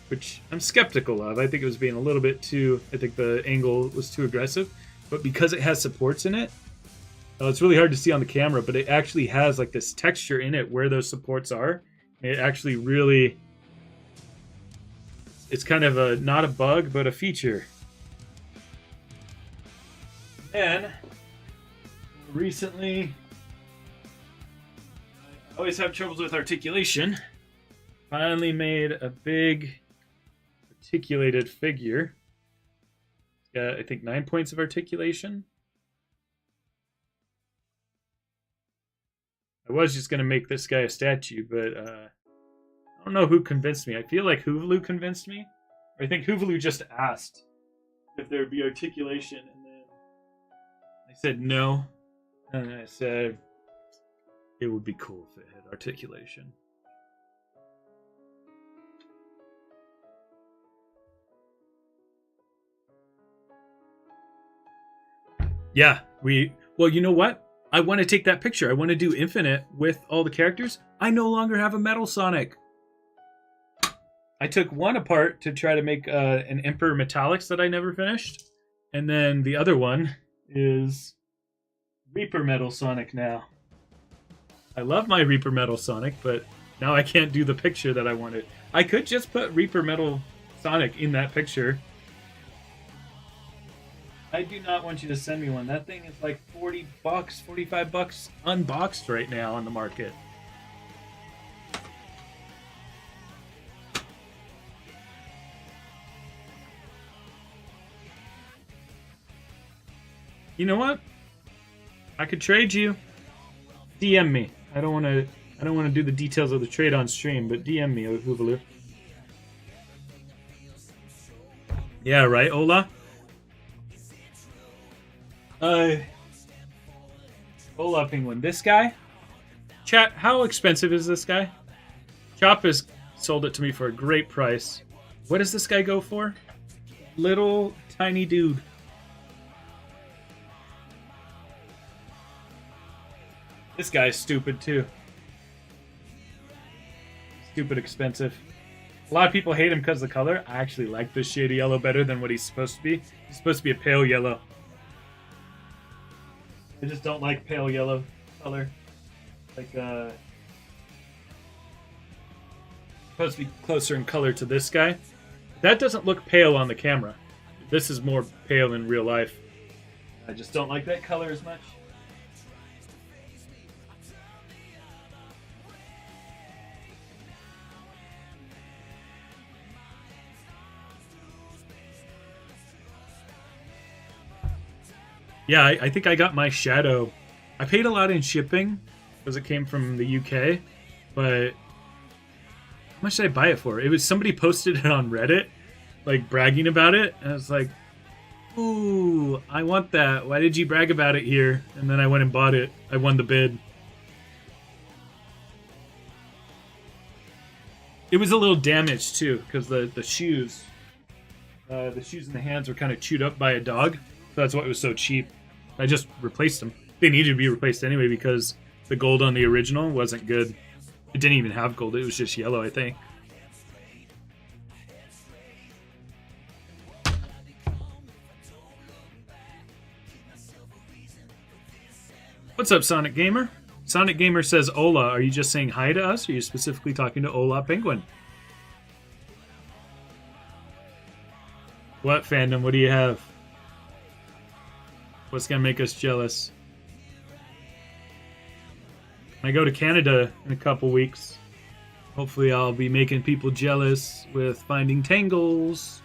which I'm skeptical of. I think it was being a little bit too, I think the angle was too aggressive. But because it has supports in it, it's really hard to see on the camera, but it actually has like this texture in it where those supports are. It actually really, it's kind of a, not a bug, but a feature. And recently, I always have troubles with articulation. Finally made a big articulated figure. I think 9 points of articulation. I was just going to make this guy a statue, but I don't know who convinced me. I feel like Hoovaloo convinced me. Or I think Hoovaloo just asked if there would be articulation, and then I said no. And I said it would be cool if it had articulation. Yeah, well, you know what? I want to take that picture. I want to do Infinite with all the characters. I no longer have a Metal Sonic. I took one apart to try to make an Emperor Metallics that I never finished. And then the other one is Reaper Metal Sonic now. I love my Reaper Metal Sonic, but now I can't do the picture that I wanted. I could just put Reaper Metal Sonic in that picture. I do not want you to send me one. That thing is like $40, $45 unboxed right now on the market. You know what? I could trade you. DM me. I don't want to do the details of the trade on stream, but DM me, Hoovaloo. Yeah, right, Ola? Hola Penguin. This guy? Chat, how expensive is this guy? Chop has sold it to me for a great price. What does this guy go for? Little tiny dude. This guy's stupid too. Stupid expensive. A lot of people hate him because of the color. I actually like this shade of yellow better than what he's supposed to be. He's supposed to be a pale yellow. I just don't like pale yellow color. Like, supposed to be closer in color to this guy. That doesn't look pale on the camera. This is more pale in real life. I just don't like that color as much. Yeah, I think I got my Shadow. I paid a lot in shipping because it came from the UK, but how much did I buy it for? It was somebody posted it on Reddit, like bragging about it, and I was like, "Ooh, I want that. Why did you brag about it here?" And then I went and bought it. I won the bid. It was a little damaged too because the shoes in the hands were kind of chewed up by a dog. So that's why it was so cheap. I just replaced them. They needed to be replaced anyway because the gold on the original wasn't good. It didn't even have gold. It was just yellow, I think. What's up, Sonic Gamer? Sonic Gamer says, Ola, are you just saying hi to us, or are you specifically talking to Ola Penguin? What, fandom? What do you have? What's gonna make us jealous? I go to Canada in a couple weeks. Hopefully I'll be making people jealous with finding tangles.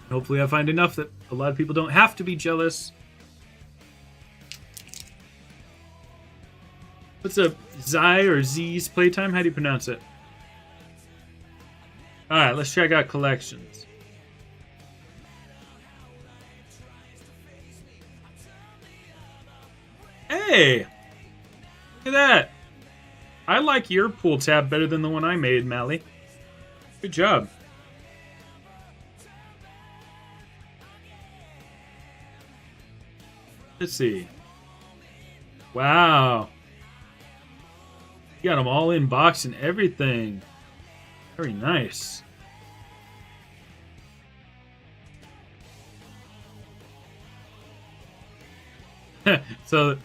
Hopefully I find enough that a lot of people don't have to be jealous. What's up, Zai or Z's playtime? How do you pronounce it? Alright, let's check out collections. Hey! Look at that! I like your pool tab better than the one I made, Mally. Good job. Let's see. Wow. You got them all in box and everything. Very nice. So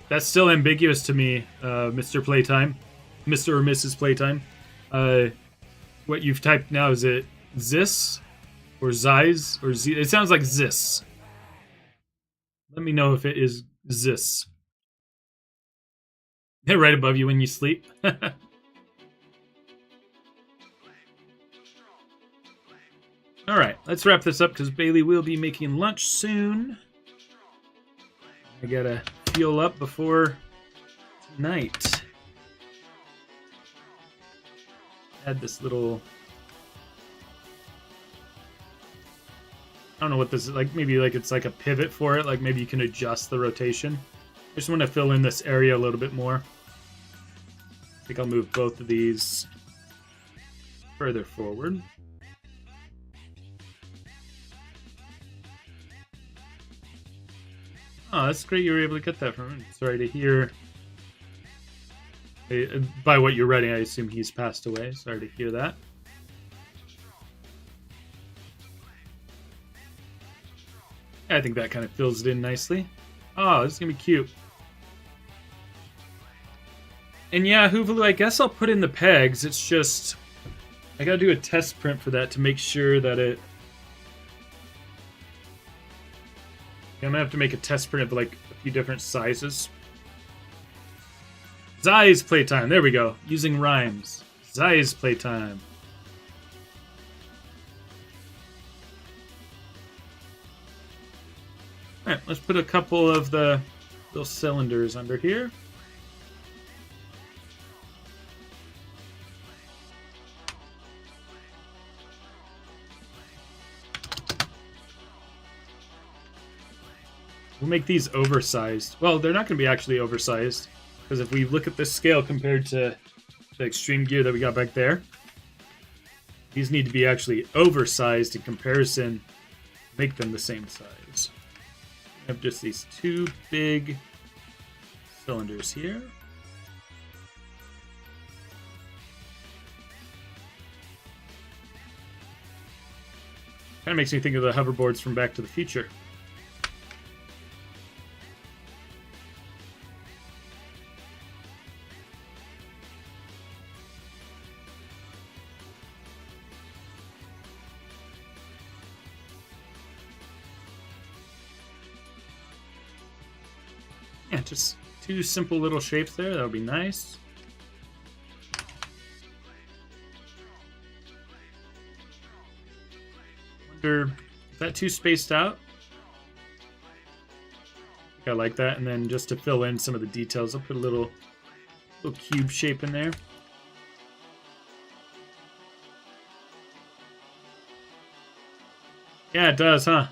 that's still ambiguous to me, Mr. Playtime. Mr. or Mrs. Playtime. What you've typed now, is it Zis? Or Ziz? Or Z? It sounds like Zis. Let me know if it is Zis. Right above you when you sleep. Alright, let's wrap this up because Bailey will be making lunch soon. I gotta fuel up before tonight. Add this little... I don't know what this is, like maybe like it's like a pivot for it, like maybe you can adjust the rotation. I just want to fill in this area a little bit more. I think I'll move both of these further forward. Oh, that's great you were able to get that from him. Sorry to hear. By what you're writing, I assume he's passed away. Sorry to hear that. Yeah, I think that kind of fills it in nicely. Oh, this is going to be cute. And yeah, Hoovaloo, I guess I'll put in the pegs. It's just... I gotta do a test print for that to make sure that it... I'm gonna have to make a test print of like a few different sizes. Zai's playtime. There we go. Using rhymes. Zai's playtime. Alright, let's put a couple of the little cylinders under here. We'll make these oversized. Well, they're not going to be actually oversized, because if we look at this scale compared to the extreme gear that we got back there, these need to be actually oversized in comparison, make them the same size. I have just these two big cylinders here. Kind of makes me think of the hoverboards from Back to the Future. Yeah, just two simple little shapes there. That would be nice. Wonder, is that too spaced out? I like that. And then just to fill in some of the details, I'll put a little cube shape in there. Yeah, it does, huh?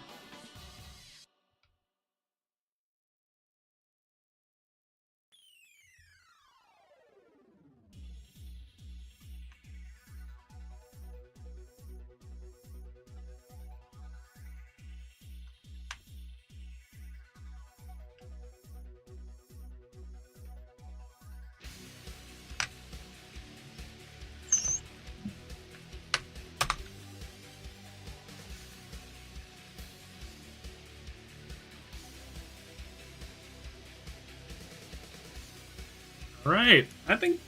All right, I think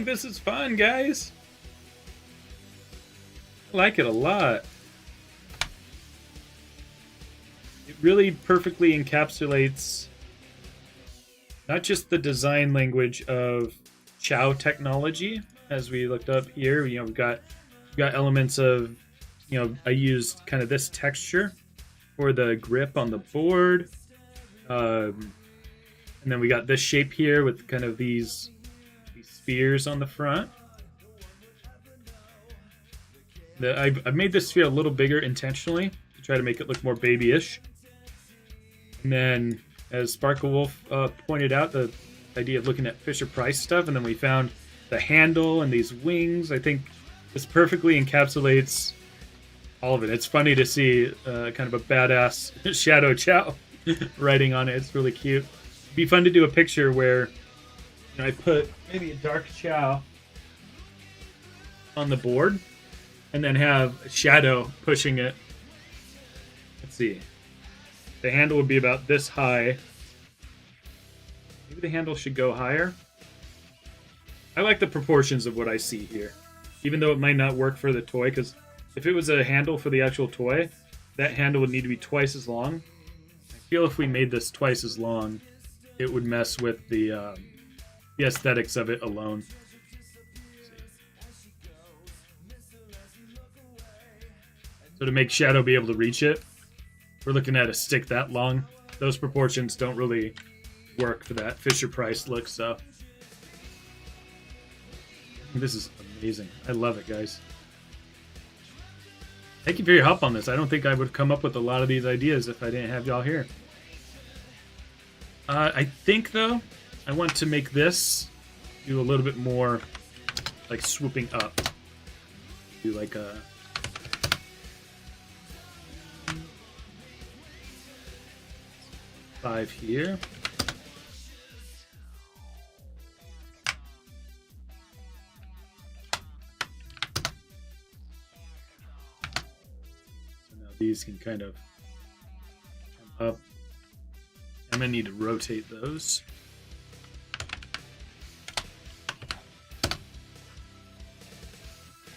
this is fun, guys. I like it a lot. It really perfectly encapsulates not just the design language of Chow technology, as we looked up here. You know, we've got elements of, you know, I used kind of this texture for the grip on the board. And then we got this shape here with kind of these spheres on the front. I've made this sphere a little bigger intentionally to try to make it look more babyish. And then, as Sparkle Wolf pointed out, the idea of looking at Fisher-Price stuff, and then we found the handle and these wings. I think this perfectly encapsulates all of it. It's funny to see kind of a badass Shadow Chow writing on it. It's really cute. It'd be fun to do a picture where, you know, I put maybe a dark Chow on the board and then have a Shadow pushing it. Let's see. The handle would be about this high. Maybe the handle should go higher. I like the proportions of what I see here, even though it might not work for the toy, because if it was a handle for the actual toy, that handle would need to be twice as long. I feel if we made this twice as long, it would mess with the aesthetics of it alone. So to make Shadow be able to reach it, we're looking at a stick that long. Those proportions don't really work for that Fisher-Price look, so this is amazing. I love it, guys. Thank you for your help on this. I don't think I would come up with a lot of these ideas if I didn't have y'all here. I think, though, I want to make this do a little bit more like swooping up. Do like a... five here. So now these can kind of come up. I'm going to need to rotate those.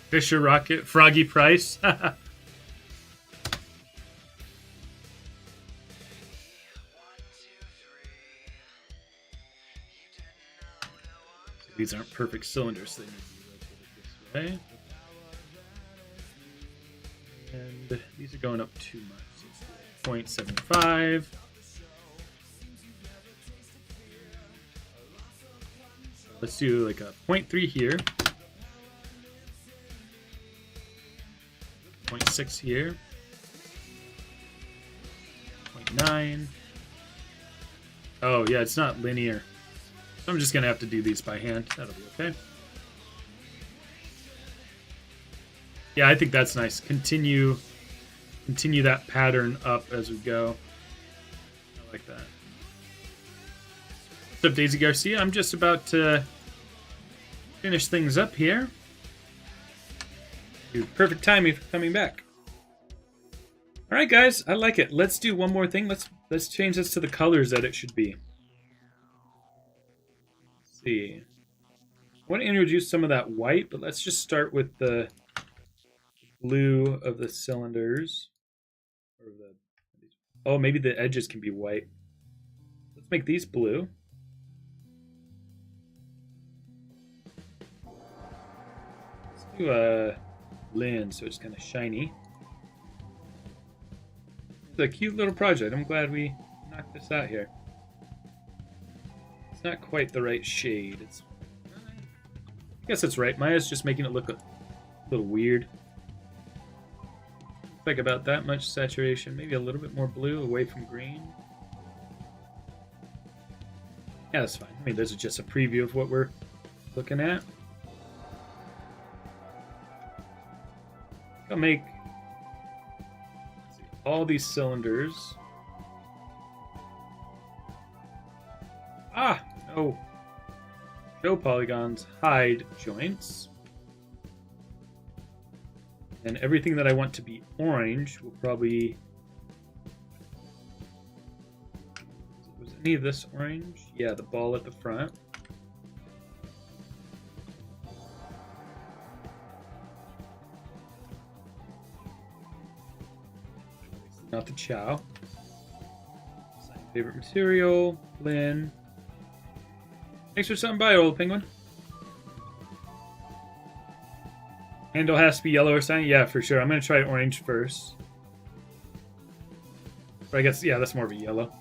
Fisher Rocket, Froggy Price. These aren't perfect cylinders, so they need to be rotated this way. And these are going up too much. So 0.75. Let's do like a 0.3 here. 0.6 here. 0.9. Oh, yeah, it's not linear. So I'm just going to have to do these by hand. That'll be okay. Yeah, I think that's nice. Continue that pattern up as we go. I like that. What's up, Daisy Garcia? I'm just about to finish things up here. Dude, perfect timing for coming back. All right, guys, I like it. Let's do one more thing. Let's change this to the colors that it should be. Let's see. I want to introduce some of that white, but let's just start with the blue of the cylinders. Or oh, maybe the edges can be white. Let's make these blue. Let's do a lens so it's kind of shiny. It's a cute little project. I'm glad we knocked this out here. not quite the right shade. I guess it's right. Maya's just making it look a little weird. Like about that much saturation, maybe a little bit more blue away from green. Yeah, that's fine. I mean, this is just a preview of what we're looking at. I'll make all these cylinders. Ah, no. No polygons, hide joints. And everything that I want to be orange will probably... Was any of this orange? Yeah, the ball at the front. Not the chow. Favorite material, Lynn. Thanks for stopping by, old penguin. Handle has to be yellow or something? Yeah, for sure. I'm going to try orange first. But I guess, yeah, that's more of a yellow.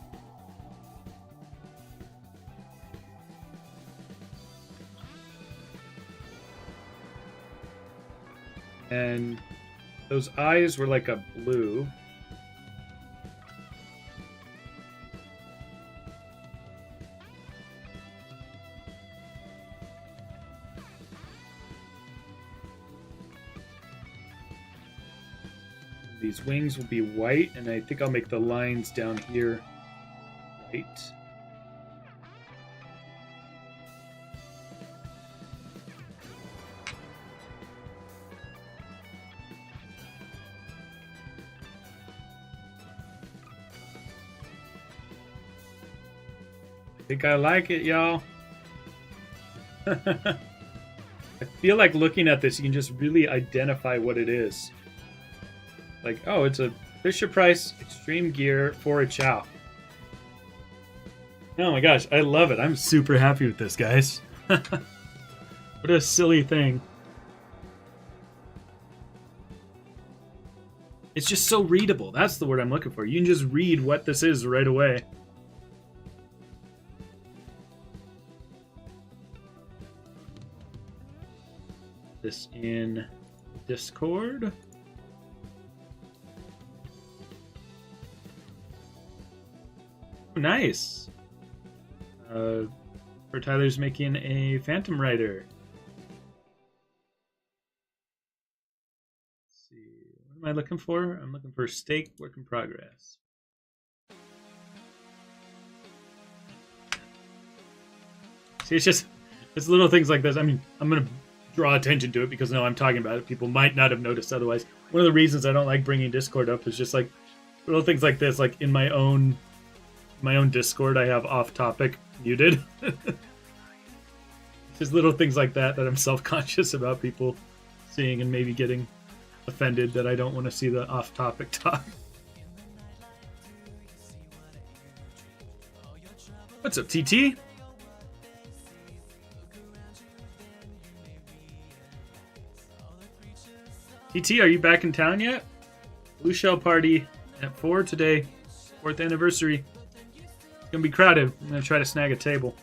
And those eyes were like a blue. These wings will be white, and I think I'll make the lines down here white. I think I like it, y'all. I feel like looking at this, you can just really identify what it is. Like, oh, it's a Fisher-Price Extreme Gear for a Chow. Oh my gosh, I love it. I'm super happy with this, guys. What a silly thing. It's just so readable. That's the word I'm looking for. You can just read what this is right away. This in Discord. Nice. For Tyler's making a Phantom Rider. Let's see. What am I looking for? I'm looking for steak work in progress. See, it's little things like this. I mean, I'm going to draw attention to it because now I'm talking about it. People might not have noticed otherwise. One of the reasons I don't like bringing Discord up is just like little things like this, like in my own Discord, I have off-topic muted. Just little things like that I'm self-conscious about people seeing and maybe getting offended that I don't want to see the off-topic talk. What's up, TT? TT, are you back in town yet? Blue Shell Party at 4 today. 4th anniversary. It's gonna be crowded. I'm gonna try to snag a table.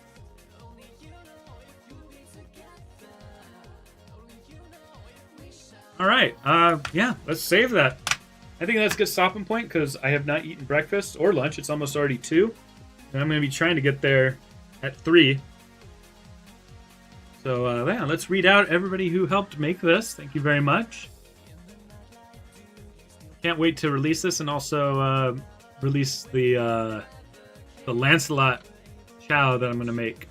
Alright, yeah, let's save that. I think that's a good stopping point because I have not eaten breakfast or lunch. It's almost already 2. And I'm gonna be trying to get there at 3. So, yeah, let's read out everybody who helped make this. Thank you very much. Can't wait to release this and also release the Lancelot Chow that I'm going to make.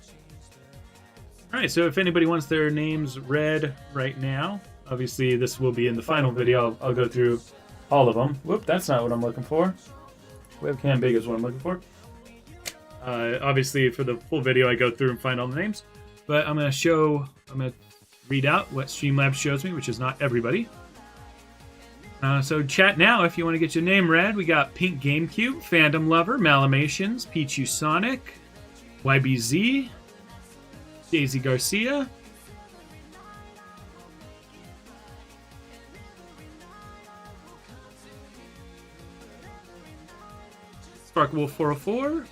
Alright, so if anybody wants their names read right now, obviously this will be in the final video. I'll go through all of them. Whoop, that's not what I'm looking for. Webcam big is what I'm looking for. Obviously for the full video I go through and find all the names. But I'm going to read out what Streamlabs shows me, which is not everybody. So chat now if you want to get your name read. We got Pink GameCube, Fandom Lover, Malamations, Pichu Sonic, YBZ, Daisy Garcia, Sparkwolf 404,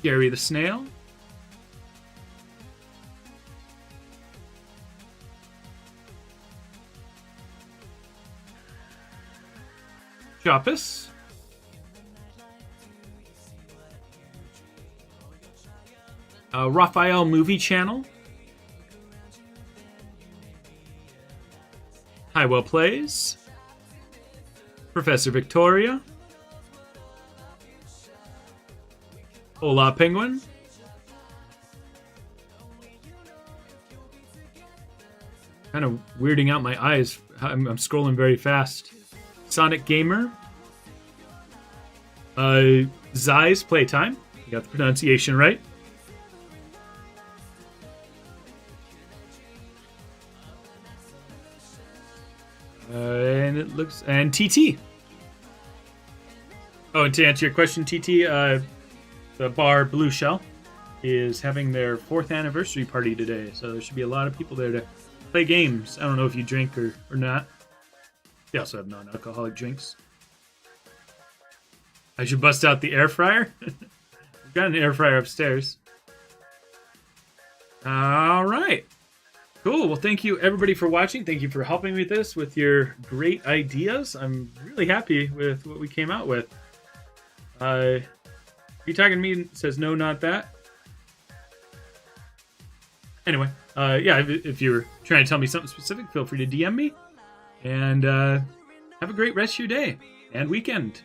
Gary the Snail. Chopus. Raphael Movie Channel. Highwell Plays. Professor Victoria. Hola Penguin. Kind of weirding out my eyes. I'm scrolling very fast. Sonic Gamer. Zai's Playtime. You got the pronunciation right. And it looks... And TT. Oh, and to answer your question, TT, the bar Blue Shell is having their 4th anniversary party today. So there should be a lot of people there to play games. I don't know if you drink or not. They also have non-alcoholic drinks. I should bust out the air fryer. We've got an air fryer upstairs. All right. Cool. Well, thank you, everybody, for watching. Thank you for helping me with this, with your great ideas. I'm really happy with what we came out with. You talking to me says, no, not that. Anyway, yeah, if you're trying to tell me something specific, feel free to DM me. And have a great rest of your day and weekend.